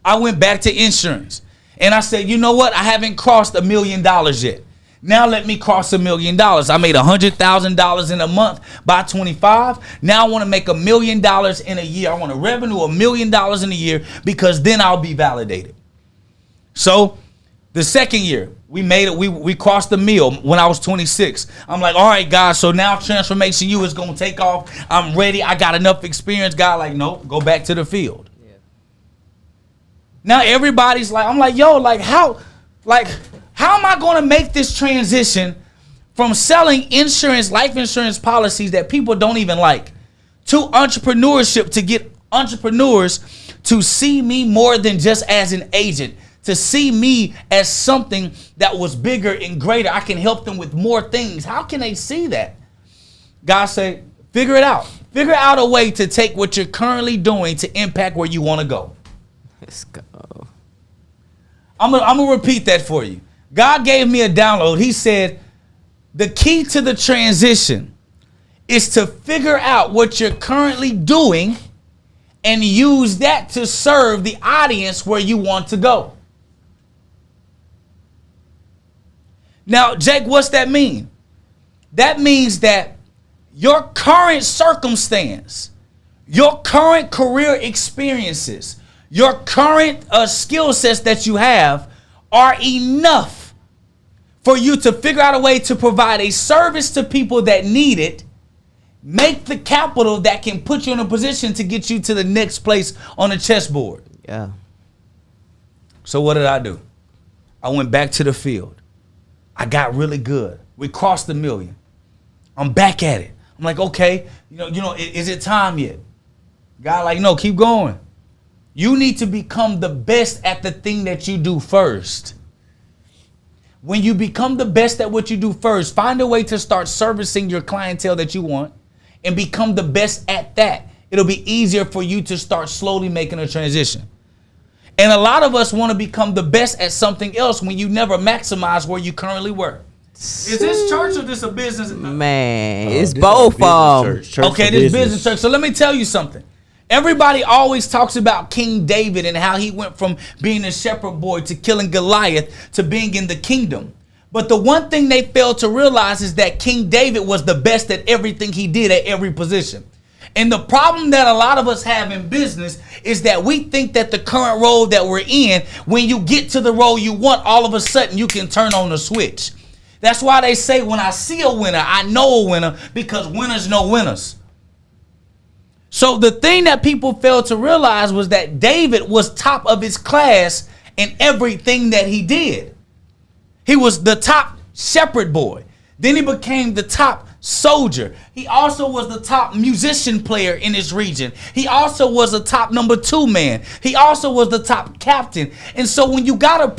I went back to insurance. And I said, you know what? I haven't crossed $1 million yet. Now let me cross $1 million. I made $100,000 in a month by 25. Now I want to make $1 million in a year. I want to revenue $1 million in a year because then I'll be validated. So the second year, we made it. We crossed the mill when I was 26. I'm like, all right, God. So now Transformation U is going to take off. I'm ready. I got enough experience. God, like, nope, go back to the field. Now everybody's like, I'm like, yo, how am I going to make this transition from selling insurance, life insurance policies that people don't even like, to entrepreneurship, to get entrepreneurs to see me more than just as an agent, to see me as something that was bigger and greater. I can help them with more things. How can they see that? God say, figure it out. Figure out a way to take what you're currently doing to impact where you want to go. Let's go. I'm gonna repeat that for you. God gave me a download. He said, the key to the transition is to figure out what you're currently doing and use that to serve the audience where you want to go. Now, Jake, what's that mean? That means that your current circumstance, your current career experiences, your current skill sets that you have are enough for you to figure out a way to provide a service to people that need it, make the capital that can put you in a position to get you to the next place on the chessboard. Yeah. So what did I do? I went back to the field. I got really good. We crossed the million. I'm back at it. I'm like, okay, you know, is it time yet? God like, no, keep going. You need to become the best at the thing that you do first. When you become the best at what you do first, find a way to start servicing your clientele that you want and become the best at that. It'll be easier for you to start slowly making a transition. And a lot of us want to become the best at something else when you never maximize where you currently were. Is this church or this a business? Man, it's both of them. Okay, this business church. So let me tell you something. Everybody always talks about King David and how he went from being a shepherd boy to killing Goliath to being in the kingdom. But the one thing they fail to realize is that King David was the best at everything he did at every position. And the problem that a lot of us have in business is that we think that the current role that we're in, when you get to the role you want, all of a sudden you can turn on the switch. That's why they say when I see a winner, I know a winner, because winners know winners. So the thing that people failed to realize was that David was top of his class in everything that he did. He was the top shepherd boy. Then he became the top soldier. He also was the top musician player in his region. He also was a top number 2 man. He also was the top captain. And so when you got a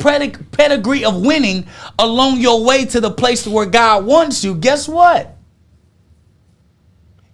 pedigree of winning along your way to the place where God wants you, guess what?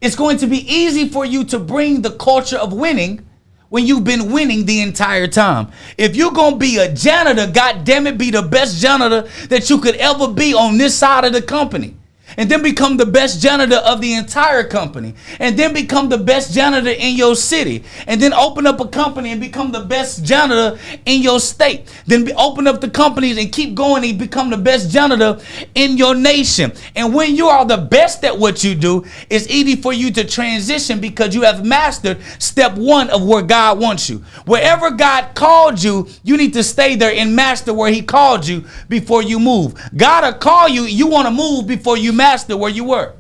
It's going to be easy for you to bring the culture of winning when you've been winning the entire time. If you're going to be a janitor, God damn it, be the best janitor that you could ever be on this side of the company. and then become the best janitor of the entire company, and then become the best janitor in your city, and then open up a company and become the best janitor in your state, then open up the companies and keep going and become the best janitor in your nation. And when you are the best at what you do, it's easy for you to transition because you have mastered step one of where God wants you. Wherever God called you, you need to stay there and master where he called you before you move. God will call you, you want to move before you master where you were.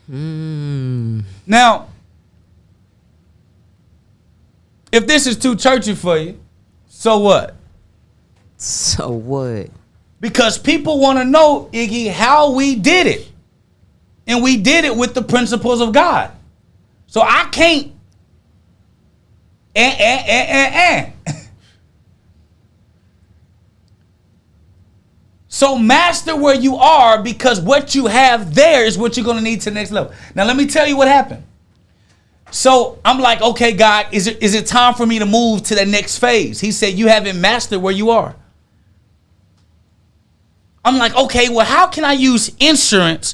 Now, if this is too churchy for you, so what? So what? Because people want to know, Iggy, how we did it. And we did it with the principles of God. So I can't So master where you are, because what you have there is what you're going to need to the next level. Now, let me tell you what happened. So I'm like, okay, God, is it time for me to move to the next phase? He said, you haven't mastered where you are. I'm like, okay, well, how can I use insurance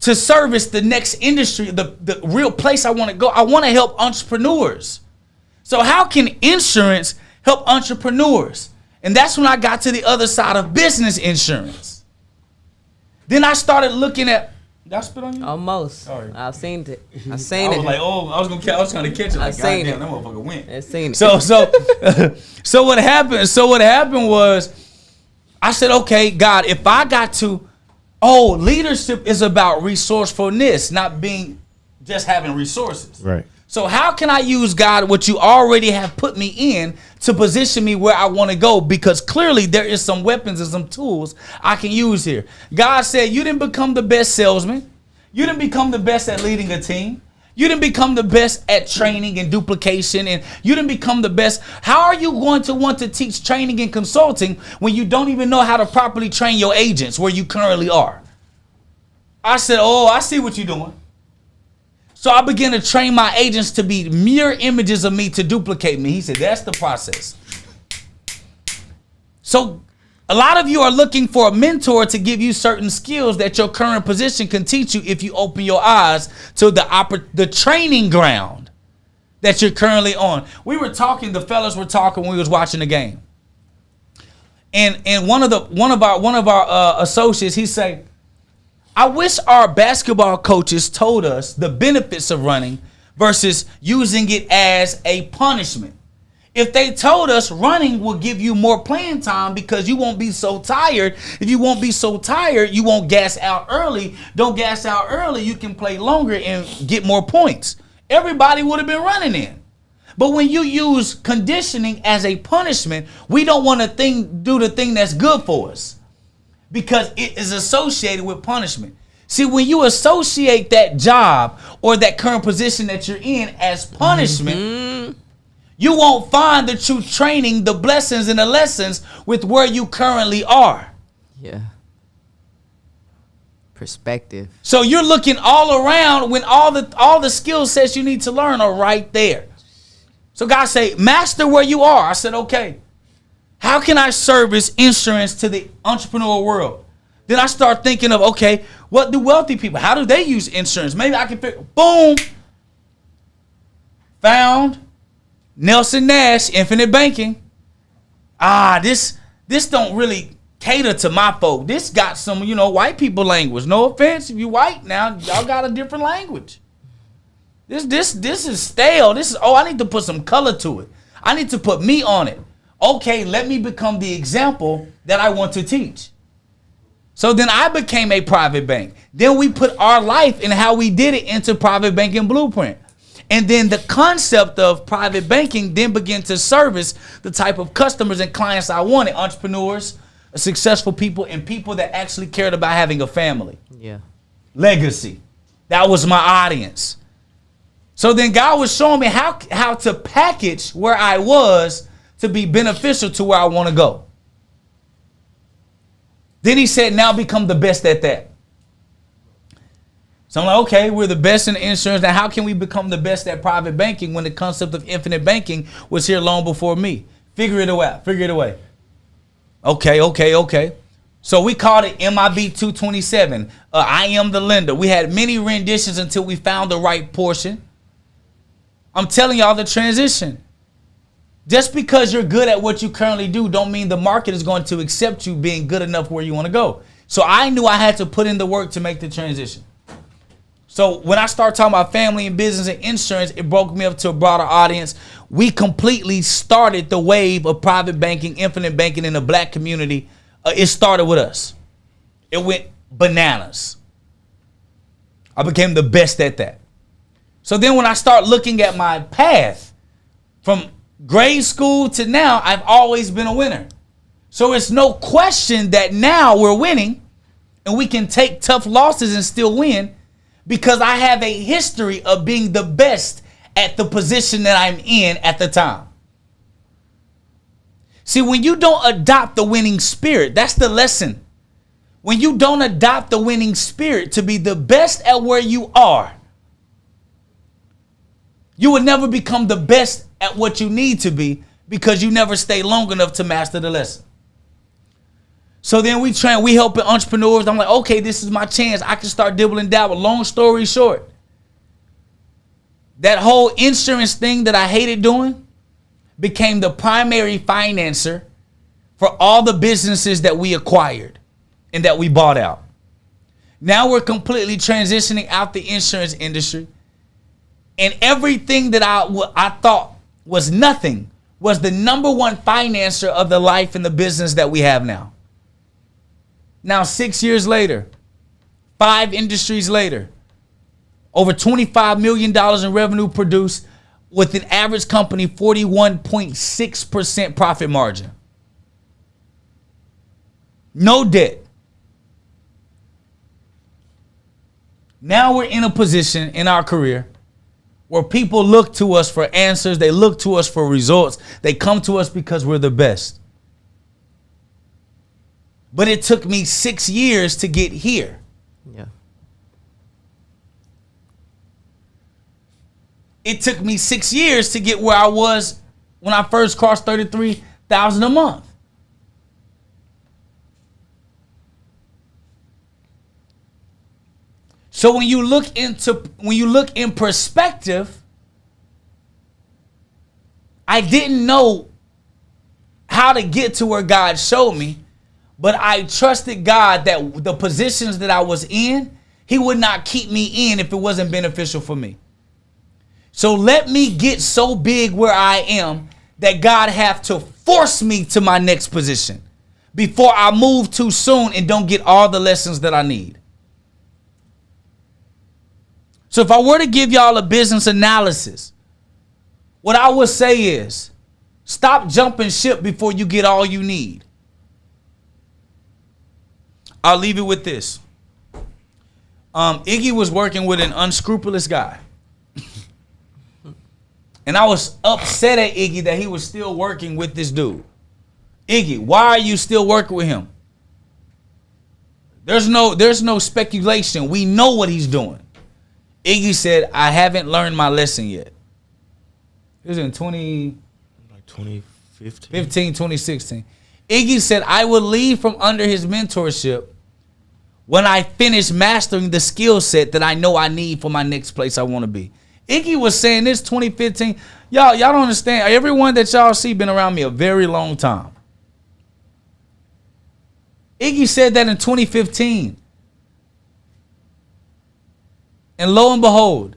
to service the next industry, the real place I want to go? I want to help entrepreneurs. So how can insurance help entrepreneurs? And that's when I got to the other side of business insurance. Then I started looking at. Did I spit on you? Almost. Sorry. I've seen it. I was like, oh, I was trying to catch it. Like, seen goddamn, that motherfucker went. I seen it. So what happened? So what happened was, I said, okay, God, if I got to, leadership is about resourcefulness, not being just having resources. Right. So how can I use, God, what you already have put me in to position me where I want to go? Because clearly there is some weapons and some tools I can use here. God said, you didn't become the best salesman. You didn't become the best at leading a team. You didn't become the best at training and duplication, and you didn't become the best. How are you going to want to teach training and consulting when you don't even know how to properly train your agents where you currently are? I said, I see what you're doing. So I began to train my agents to be mirror images of me to duplicate me. He said, that's the process. So a lot of you are looking for a mentor to give you certain skills that your current position can teach you if you open your eyes to the training ground that you're currently on. The fellas were talking when we was watching the game. And one of our associates, he said, I wish our basketball coaches told us the benefits of running versus using it as a punishment. If they told us running will give you more playing time because you won't be so tired. If you won't be so tired, you won't gas out early. Don't gas out early, you can play longer and get more points. Everybody would have been running in. But when you use conditioning as a punishment, we don't want to do the thing that's good for us, because it is associated with punishment. See, when you associate that job or that current position that you're in as punishment, you won't find the true training, the blessings and the lessons with where you currently are. Yeah. Perspective. So you're looking all around when all the skill sets you need to learn are right there. So God say, master where you are. I said, okay. How can I service insurance to the entrepreneurial world? Then I start thinking of, okay, what do wealthy people, how do they use insurance? Maybe I can boom. Found Nelson Nash, Infinite Banking. This don't really cater to my folk. This got some, white people language. No offense if you white now, y'all got a different language. This is stale. I need to put some color to it. I need to put me on it. Okay, let me become the example that I want to teach. So then I became a private bank. Then we put our life and how we did it into private banking blueprint. And then the concept of private banking then began to service the type of customers and clients I wanted. Entrepreneurs, successful people, and people that actually cared about having a family. Yeah. Legacy. That was my audience. So then God was showing me how to package where I was to be beneficial to where I want to go. Then he said, now become the best at that. So I'm like, okay, we're the best in insurance. Now, how can we become the best at private banking when the concept of infinite banking was here long before me? Figure it out. Okay. So we called it MIB 227. I am the lender. We had many renditions until we found the right portion. I'm telling y'all the transition. Just because you're good at what you currently do don't mean the market is going to accept you being good enough where you want to go. So I knew I had to put in the work to make the transition. So when I start talking about family and business and insurance, it broke me up to a broader audience. We completely started the wave of private banking, infinite banking in the black community. It started with us. It went bananas. I became the best at that. So then when I start looking at my path from grade school to now, I've always been a winner. So it's no question that now we're winning and we can take tough losses and still win because I have a history of being the best at the position that I'm in at the time. See, when you don't adopt the winning spirit, that's the lesson. When you don't adopt the winning spirit to be the best at where you are, you will never become the best at what you need to be because you never stay long enough to master the lesson. So then we helping entrepreneurs. I'm like, okay, this is my chance. I can start dibbling dabble. Long story short, that whole insurance thing that I hated doing became the primary financer for all the businesses that we acquired and that we bought out. Now we're completely transitioning out the insurance industry. And everything that I thought was nothing was the number one financer of the life and the business that we have now. Now, 6 years later, 5 industries later, over $25 million in revenue produced with an average company 41.6% profit margin. No debt. Now we're in a position in our career where people look to us for answers. They look to us for results. They come to us because we're the best. But it took me 6 years to get here. Yeah. It took me 6 years to get where I was when I first crossed 33,000 a month. So when you look in perspective, I didn't know how to get to where God showed me, but I trusted God that the positions that I was in, He would not keep me in if it wasn't beneficial for me. So let me get so big where I am that God have to force me to my next position before I move too soon and don't get all the lessons that I need. So if I were to give y'all a business analysis, what I would say is stop jumping ship before you get all you need. I'll leave it with this. Iggy was working with an unscrupulous guy. And I was upset at Iggy that he was still working with this dude. Iggy, why are you still working with him? There's no speculation. We know what he's doing. Iggy said, I haven't learned my lesson yet. It was in 2016. Iggy said, I will leave from under his mentorship when I finish mastering the skill set that I know I need for my next place I want to be. Iggy was saying this 2015. Y'all don't understand. Everyone that y'all see been around me a very long time. Iggy said that in 2015. And lo and behold,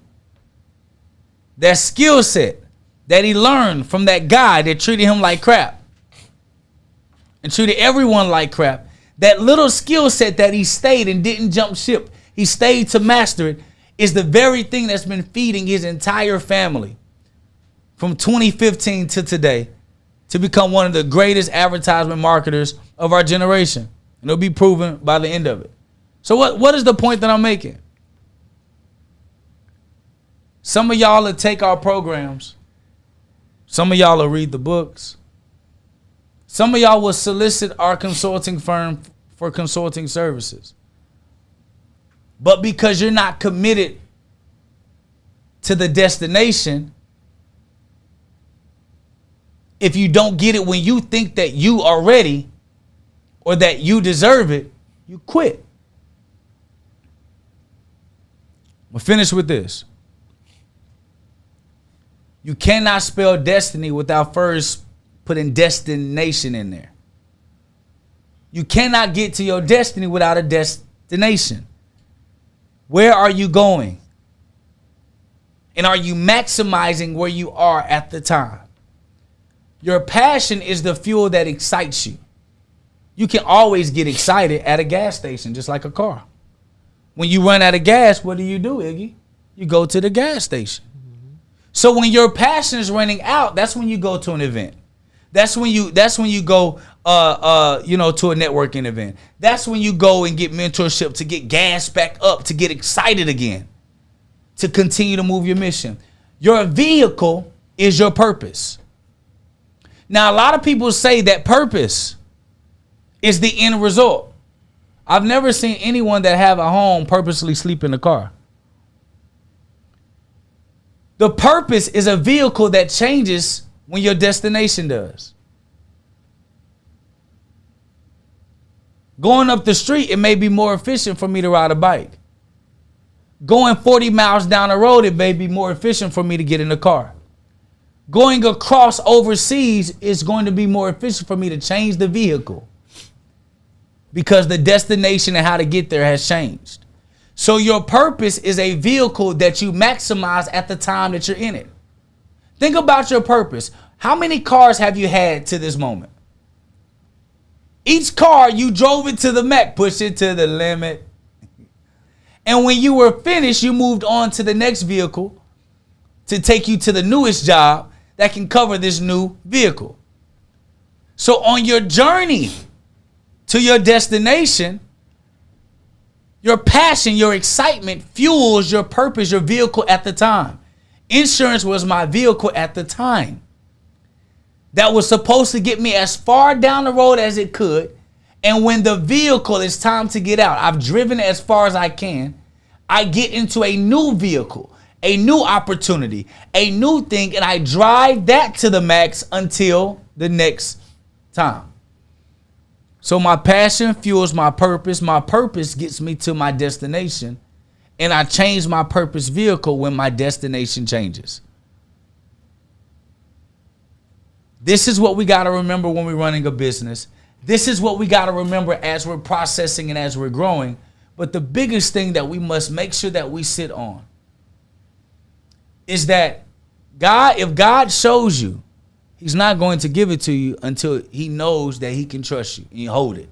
that skill set that he learned from that guy that treated him like crap and treated everyone like crap, that little skill set that he stayed and didn't jump ship, he stayed to master it, is the very thing that's been feeding his entire family from 2015 to today to become one of the greatest advertisement marketers of our generation. And it'll be proven by the end of it. So what is the point that I'm making? Some of y'all will take our programs. Some of y'all will read the books. Some of y'all will solicit our consulting firm for consulting services. But because you're not committed to the destination, if you don't get it when you think that you are ready, or that you deserve it, you quit. We'll finish with this. You cannot spell destiny without first putting destination in there. You cannot get to your destiny without a destination. Where are you going? And are you maximizing where you are at the time? Your passion is the fuel that excites you. You can always get excited at a gas station, just like a car. When you run out of gas, what do, Iggy? You go to the gas station. Mm-hmm. So when your passion is running out, that's when you go to an event. That's when you go to a networking event. That's when you go and get mentorship to get gas back up, to get excited again, to continue to move your mission. Your vehicle is your purpose. Now, a lot of people say that purpose is the end result. I've never seen anyone that have a home purposely sleep in the car. The purpose is a vehicle that changes when your destination does. Going up the street, it may be more efficient for me to ride a bike. Going 40 miles down the road, it may be more efficient for me to get in the car. Going across overseas is going to be more efficient for me to change the vehicle, because the destination and how to get there has changed. So your purpose is a vehicle that you maximize at the time that you're in it. Think about your purpose. How many cars have you had to this moment? Each car, you drove it to the max, pushed it to the limit. And when you were finished, you moved on to the next vehicle to take you to the newest job that can cover this new vehicle. So on your journey to your destination, your passion, your excitement fuels your purpose, your vehicle at the time. Insurance was my vehicle at the time. That was supposed to get me as far down the road as it could. And when the vehicle is time to get out, I've driven it as far as I can. I get into a new vehicle, a new opportunity, a new thing, and I drive that to the max until the next time. So my passion fuels my purpose. My purpose gets me to my destination. And I change my purpose vehicle when my destination changes. This is what we got to remember when we're running a business. This is what we got to remember as we're processing and as we're growing. But the biggest thing that we must make sure that we sit on is that God, if God shows you, He's not going to give it to you until He knows that He can trust you and you hold it.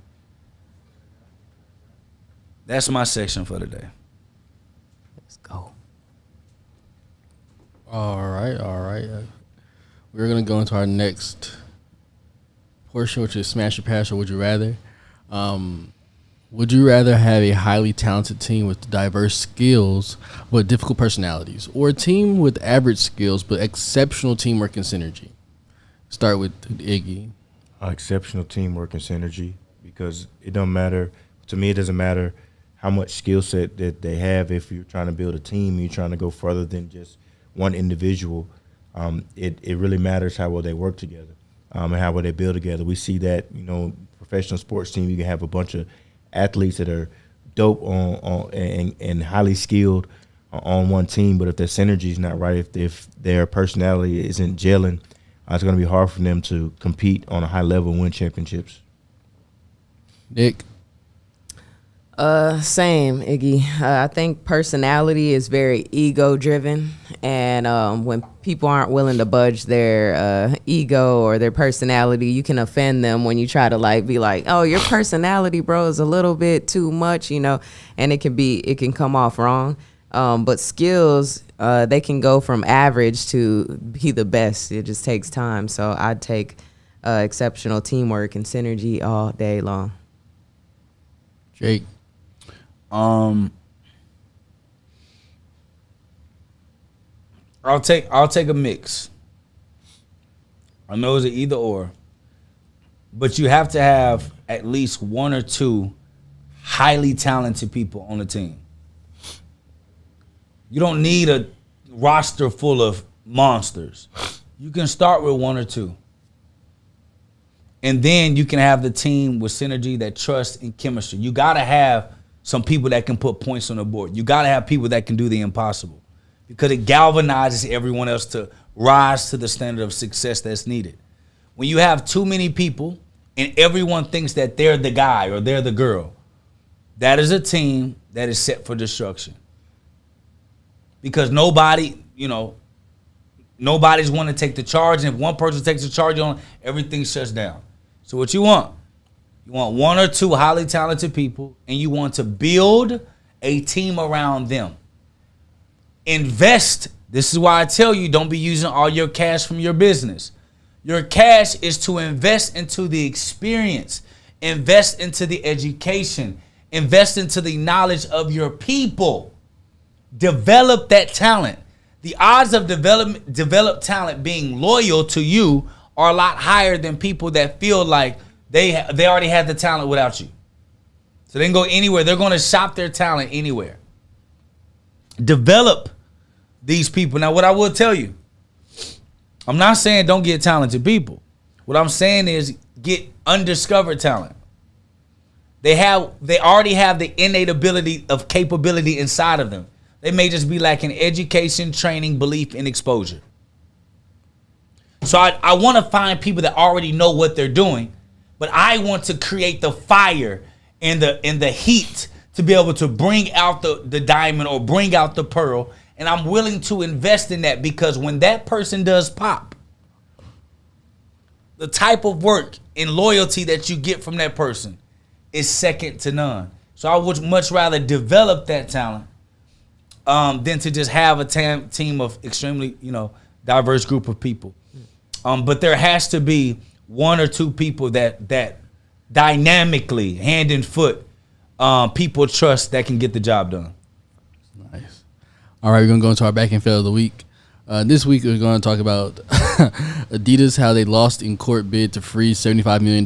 That's my section for today. Let's go. All right. We're going to go into our next portion, which is Smash or Pass or Would You Rather. Would you rather have a highly talented team with diverse skills but difficult personalities, or a team with average skills but exceptional teamwork and synergy? Start with Iggy. Exceptional teamwork and synergy, because it don't matter. To me, it doesn't matter how much skill set that they have. If you're trying to build a team, you're trying to go further than just one individual. It really matters how well they work together and how well they build together. We see that, professional sports team, you can have a bunch of athletes that are dope and highly skilled on one team, but if their synergy is not right, if their personality isn't gelling, it's going to be hard for them to compete on a high level and win championships. Nick? Same, Iggy. I think personality is very ego-driven, and when people aren't willing to budge their ego or their personality, you can offend them when you try to be like, "Oh, your personality, bro, is a little bit too much," and it can come off wrong. But skills, they can go from average to be the best. It just takes time. So I'd take exceptional teamwork and synergy all day long. Jake? I'll take a mix. I know it's an either or, but you have to have at least one or two highly talented people on the team. You don't need a roster full of monsters. You can start with one or two. And then you can have the team with synergy, that trust and chemistry. You got to have some people that can put points on the board. You got to have people that can do the impossible, because it galvanizes everyone else to rise to the standard of success that's needed. When you have too many people and everyone thinks that they're the guy or they're the girl, that is a team that is set for destruction. Because nobody's want to take the charge. And if one person takes the charge on, everything shuts down. So what you want one or two highly talented people, and you want to build a team around them. Invest. This is why I tell you, don't be using all your cash from your business. Your cash is to invest into the experience, invest into the education, invest into the knowledge of your people. Develop that talent. The odds of developed talent being loyal to you are a lot higher than people that feel like they already had the talent without you. So they can go anywhere. They're going to shop their talent anywhere. Develop these people. Now, what I will tell you, I'm not saying don't get talented people. What I'm saying is get undiscovered talent. They already have the innate ability of capability inside of them. They may just be lacking education, training, belief, and exposure. So I want to find people that already know what they're doing, but I want to create the fire and the heat to be able to bring out the diamond or bring out the pearl. And I'm willing to invest in that, because when that person does pop, the type of work and loyalty that you get from that person is second to none. So I would much rather develop that talent than to just have a team of extremely, diverse group of people. But there has to be one or two people that dynamically, hand and foot, people trust that can get the job done. Nice. All right, we're going to go into our back and fail of the week. This week, we're going to talk about Adidas, how they lost in court bid to freeze $75 million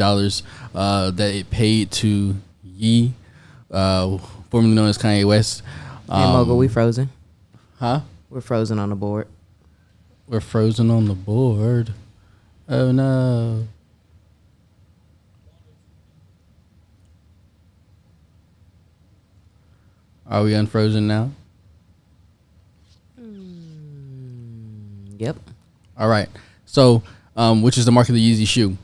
that it paid to Ye, formerly known as Kanye West. Hey, Mogul, we frozen. Huh? We're frozen on the board. We're frozen on the board. Oh, no. Are we unfrozen now? Yep. All right. So, which is the mark of the Yeezy shoe.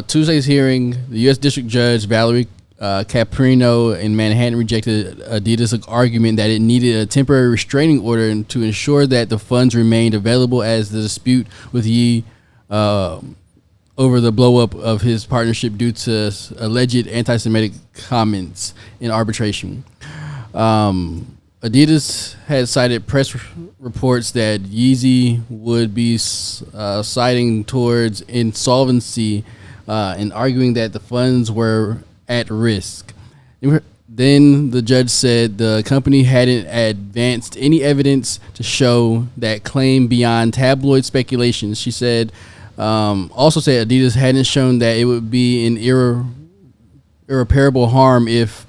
Tuesday's hearing, the U.S. District Judge Valerie Caprino in Manhattan rejected Adidas' argument that it needed a temporary restraining order to ensure that the funds remained available as the dispute with Ye over the blow-up of his partnership due to alleged anti-Semitic comments in arbitration. Adidas had cited press reports that Yeezy would be citing towards insolvency and arguing that the funds were at risk. Then the judge said the company hadn't advanced any evidence to show that claim beyond tabloid speculation. She said, also said Adidas hadn't shown that it would be an irreparable harm if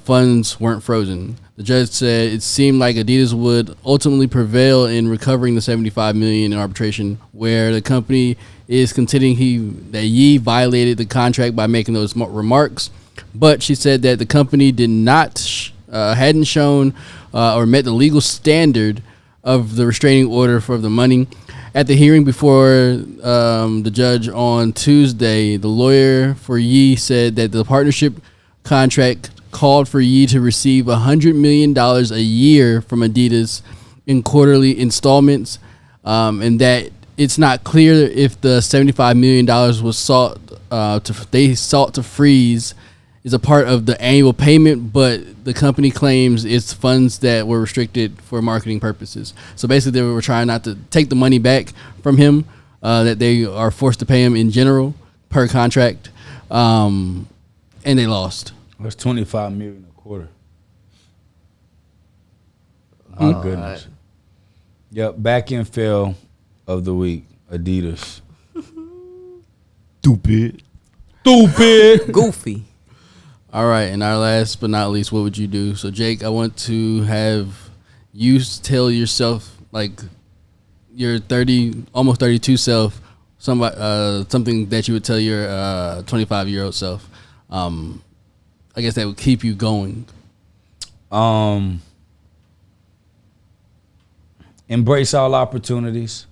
funds weren't frozen. The judge said it seemed like Adidas would ultimately prevail in recovering the $75 million in arbitration, where the company is contending that Ye violated the contract by making those remarks. But she said that the company hadn't shown or met the legal standard of the restraining order for the money. At the hearing before the judge on Tuesday, the lawyer for Ye said that the partnership contract called for Ye to receive $100 million a year from Adidas in quarterly installments, and that it's not clear if the $75 million was sought to freeze is a part of the annual payment, but the company claims it's funds that were restricted for marketing purposes. So basically, they were trying not to take the money back from him, that they are forced to pay him in general per contract, and they lost. It's $25 million a quarter. My goodness. Yep, back end fail of the week, Adidas. Stupid. Goofy. All right, and our last but not least, what would you do? So, Jake, I want to have you tell yourself, like your almost 32 self, something that you would tell your 25-year-old self, I guess that would keep you going. Embrace all opportunities.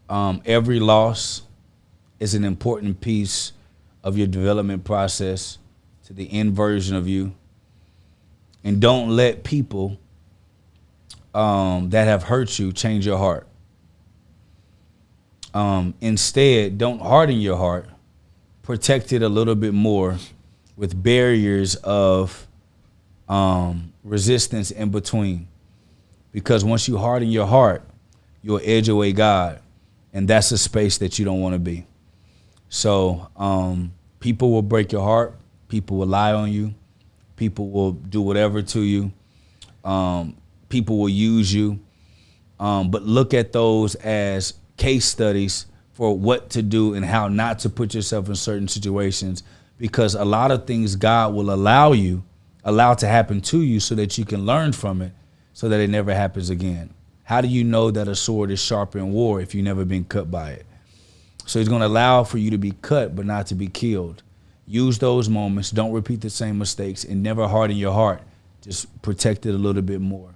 Every loss is an important piece of your development process to the end version of you. And don't let people that have hurt you change your heart. Instead, don't harden your heart. Protect it a little bit more with barriers of resistance in between. Because once you harden your heart, you'll edge away God. And that's a space that you don't want to be. So people will break your heart. People will lie on you. People will do whatever to you. People will use you. But look at those as case studies for what to do and how not to put yourself in certain situations, because a lot of things God will allow to happen to you so that you can learn from it so that it never happens again. How do you know that a sword is sharper in war if you've never been cut by it? So he's going to allow for you to be cut but not to be killed. Use those moments. Don't repeat the same mistakes and never harden your heart. Just protect it a little bit more.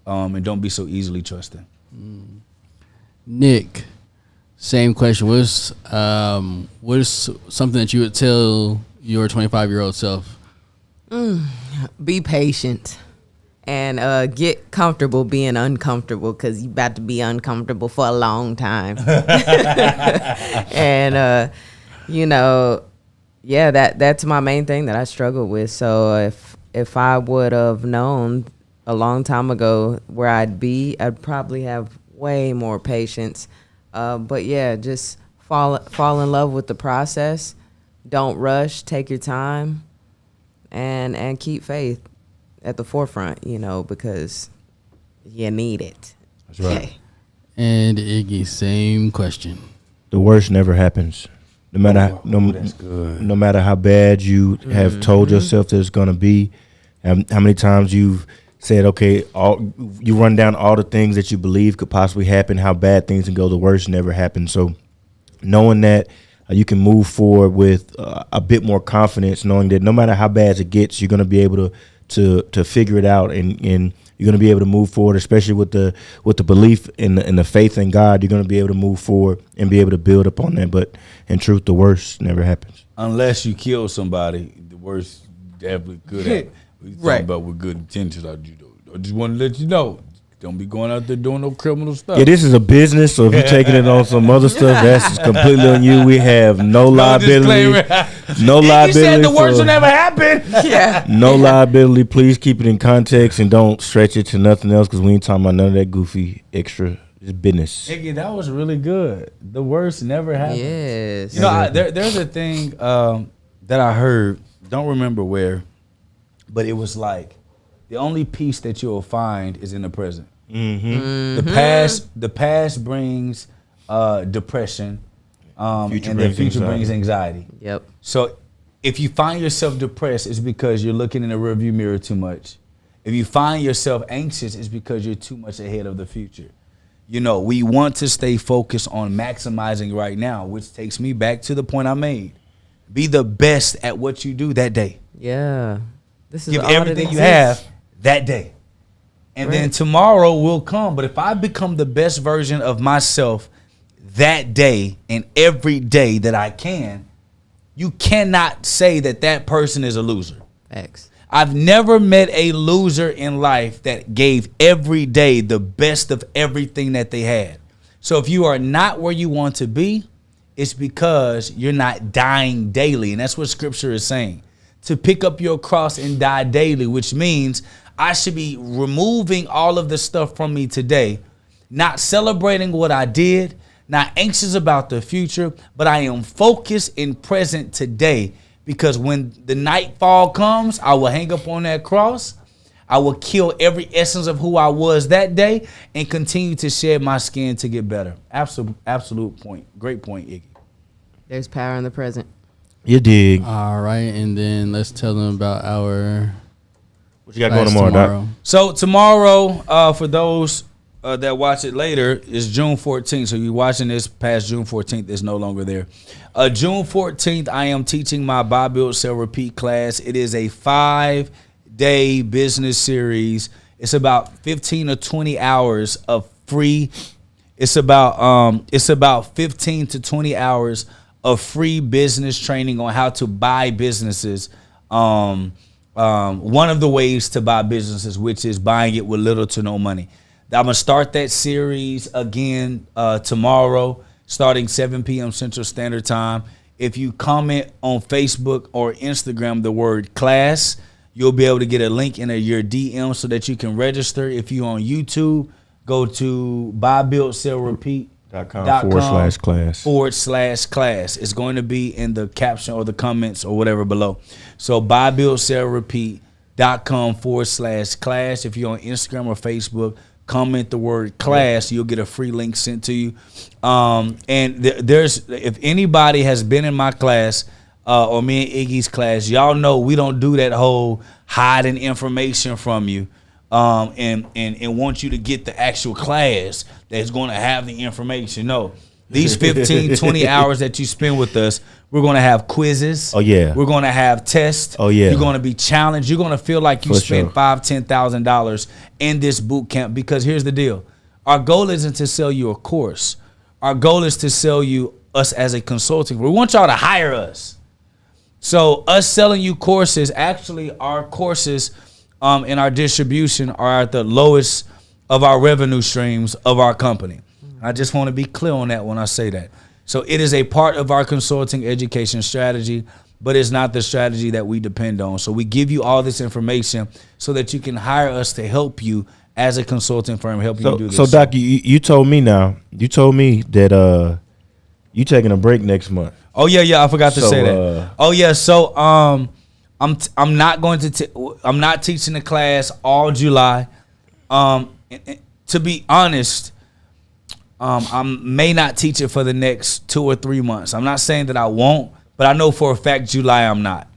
And don't be so easily trusting. Nick, same question. What's something that you would tell your 25-year-old self? Be patient and get comfortable being uncomfortable, because you about to be uncomfortable for a long time. And, that's my main thing that I struggle with. So if I would have known a long time ago where I'd be, I'd probably have way more patience. But yeah, just fall in love with the process. Don't rush. Take your time, and keep faith at the forefront. Because you need it. That's right. And Iggy, same question. The worst never happens. No matter no matter how bad you have told yourself that it's gonna be, how many times you've said, okay, you run down all the things that you believe could possibly happen, how bad things can go, the worst never happens. So knowing that you can move forward with a bit more confidence, knowing that no matter how bad it gets, you're going to be able to figure it out, and you're going to be able to move forward, especially with the belief in the faith in God. You're going to be able to move forward and be able to build upon that. But in truth, the worst never happens. Unless you kill somebody, the worst definitely could happen. We talking about with good intentions. I just want to let you know, don't be going out there doing no criminal stuff. Yeah, this is a business, so if you're taking it on some other stuff, that's completely on you. We have no liability. No liability. You said the worst will never happen. Yeah. No liability. Please keep it in context and don't stretch it to nothing else, because we ain't talking about none of that goofy extra. It's business. Iggy, that was really good. The worst never happens. Yes. There's a thing that I heard, don't remember where, but it was like, the only peace that you'll find is in the present. The past brings depression, and the future brings anxiety. Yep. So if you find yourself depressed, it's because you're looking in the rearview mirror too much. If you find yourself anxious, it's because you're too much ahead of the future. We want to stay focused on maximizing right now, which takes me back to the point I made. Be the best at what you do that day. Yeah. This is Give all everything you have that day. And then tomorrow will come. But if I become the best version of myself that day and every day that I can, you cannot say that person is a loser. X. I've never met a loser in life that gave every day the best of everything that they had. So if you are not where you want to be, it's because you're not dying daily. And that's what scripture is saying. To pick up your cross and die daily, which means I should be removing all of the stuff from me today, not celebrating what I did, not anxious about the future, but I am focused and present today, because when the nightfall comes, I will hang up on that cross. I will kill every essence of who I was that day and continue to shed my skin to get better. Absolute point. Great point, Iggy. There's power in the present. You dig. All right, and then let's tell them about our... What you got going tomorrow, Doc? So tomorrow, for those that watch it later is June 14th. So you're watching this past June 14th. It's no longer there. June 14th, I am teaching my Buy, Build, Sell, Repeat class. It is a 5-day business series. It's about 15 or 20 hours of free. It's about 15 to 20 hours of free business training on how to buy businesses. One of the ways to buy businesses, which is buying it with little to no money. I'm going to start that series again tomorrow, starting 7 p.m. Central Standard Time. If you comment on Facebook or Instagram the word class, you'll be able to get a link in your DM so that you can register. If you're on YouTube, go to buybuildsellrepeat.com/class. It's going to be in the caption or the comments or whatever below. So buybuildsellrepeat.com/class. If you're on Instagram or Facebook, comment the word class, you'll get a free link sent to you. And there's, if anybody has been in my class or me and Iggy's class, y'all know we don't do that whole hiding information from you and want you to get the actual class that's going to have the information. No. These 15, 20 hours that you spend with us, we're going to have quizzes. Oh, yeah. We're going to have tests. Oh, yeah. You're going to be challenged. You're going to feel like you spent $5,000, $10,000 in this boot camp, because here's the deal. Our goal isn't to sell you a course. Our goal is to sell you us as a consulting. We want y'all to hire us. So us selling you courses, actually our courses in our distribution are at the lowest of our revenue streams of our company. I just want to be clear on that when I say that. So it is a part of our consulting education strategy, but it's not the strategy that we depend on. So we give you all this information so that you can hire us to help you as a consulting firm, help you do this. So Doc, you told me that you taking a break next month. Oh yeah, I forgot to say that. Oh yeah, so I'm not going to I'm not teaching the class all July. To be honest, I may not teach it for the next 2 or 3 months. I'm not saying that I won't, but I know for a fact July I'm not.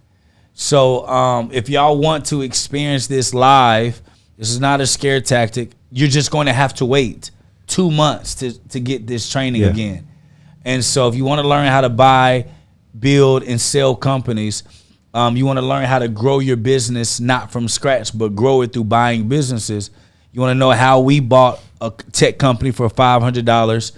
So if y'all want to experience this live, this is not a scare tactic. You're just going to have to wait 2 months to get this training again. And so if you want to learn how to buy, build, and sell companies, you want to learn how to grow your business, not from scratch, but grow it through buying businesses. You want to know how we bought a tech company for $500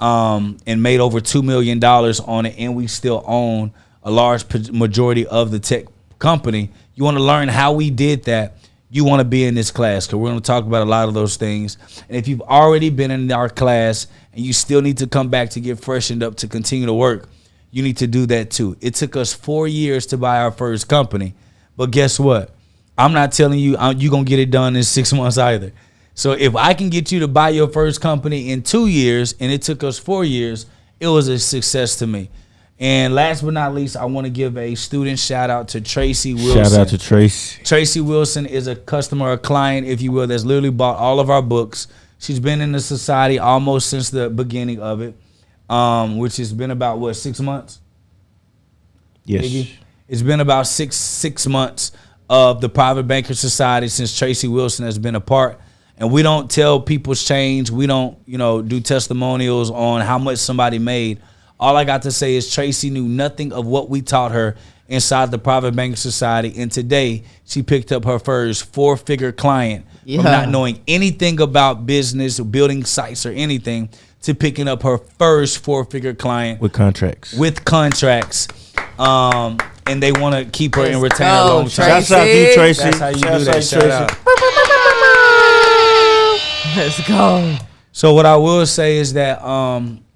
and made over $2 million on it, and we still own a large majority of the tech company. You want to learn how we did that. You want to be in this class, because we're going to talk about a lot of those things. And if you've already been in our class and you still need to come back to get freshened up to continue to work, you need to do that too. It took us 4 years to buy our first company, but guess what? I'm not telling you you're going to get it done in 6 months either. So if I can get you to buy your first company in 2 years and it took us 4 years, it was a success to me. And last but not least, I want to give a student shout out to Tracy Wilson. Shout out to Tracy. Tracy Wilson is a customer, a client, if you will, that's literally bought all of our books. She's been in the society almost since the beginning of it, which has been about, 6 months? Yes. Iggy? It's been about six months of the Private Banker Society since Tracy Wilson has been a part. And we don't tell people's change. We don't, do testimonials on how much somebody made. All I got to say is Tracy knew nothing of what we taught her inside the Private Banking Society. And today she picked up her first 4-figure client from not knowing anything about business or building sites or anything to picking up her first 4-figure client. With contracts. And they want to keep her in retainer long term. Shouts out to you, Tracy. That's how you do that. Shout out. Let's go. So what I will say is that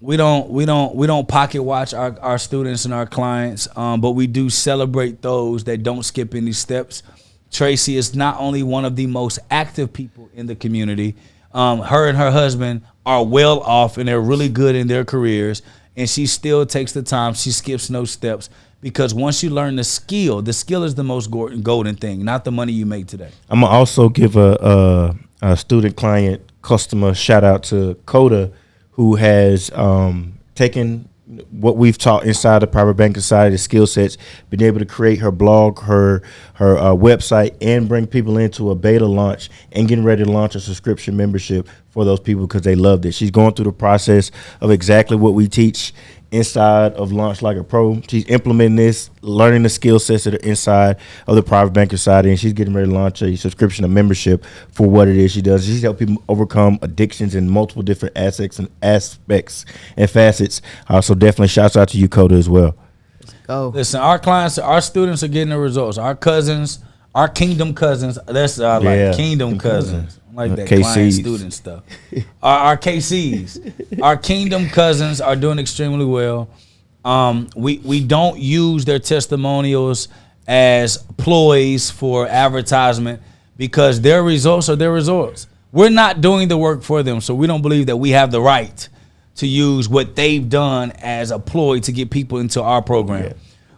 we don't pocket watch our students and our clients, but we do celebrate those that don't skip any steps. Tracy is not only one of the most active people in the community. Her and her husband are well off and they're really good in their careers, and she still takes the time. She skips no steps, because once you learn the skill is the most golden thing, not the money you make today. I'm gonna also give a student client customer shout out to Coda, who has taken what we've taught inside the private banking side, the skill sets, been able to create her blog, her website, and bring people into a beta launch and getting ready to launch a subscription membership for those people because they loved it. She's going through the process of exactly what we teach inside of Launch Like a Pro. She's implementing this, learning the skill sets that are inside of the private banking side, and she's getting ready to launch a subscription, a membership for what it is she does. She's helping people overcome addictions in multiple different aspects and facets. So definitely shouts out to you, Coda, as well. Let's go. Listen, our clients, our students are getting the results. Our cousins, our kingdom cousins, that's like kingdom cousins. Like that KCs. client student stuff. Our KCs, our kingdom cousins are doing extremely well. We don't use their testimonials as ploys for advertisement because their results are their results. We're not doing the work for them, so we don't believe that we have the right to use what they've done as a ploy to get people into our program. Yeah.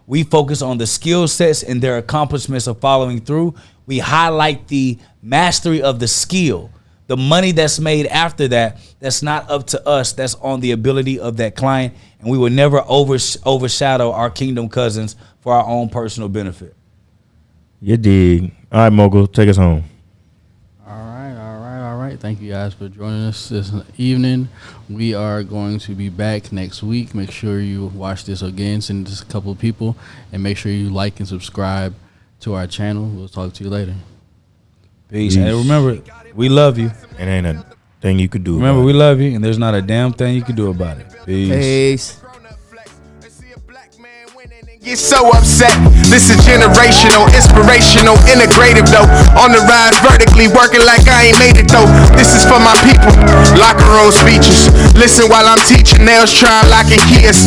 We focus on the skill sets and their accomplishments of following through. We highlight the mastery of the skill. The money that's made after that, that's not up to us. That's on the ability of that client. And we will never overshadow our kingdom cousins for our own personal benefit. You dig. All right, Mogul, take us home. All right. Thank you guys for joining us this evening. We are going to be back next week. Make sure you watch this again, send this to a couple of people, and make sure you like and subscribe to our channel. We'll talk to you later. Peace. And remember, we love you. It ain't a thing you could do. Remember, we love you, and there's not a damn thing you can do about it. Peace. Get so upset. This is generational, inspirational, integrative though. On the rise vertically, working like I ain't made it though. This is for my people. Locker room speeches. Listen while I'm teaching, nails trying locking keys.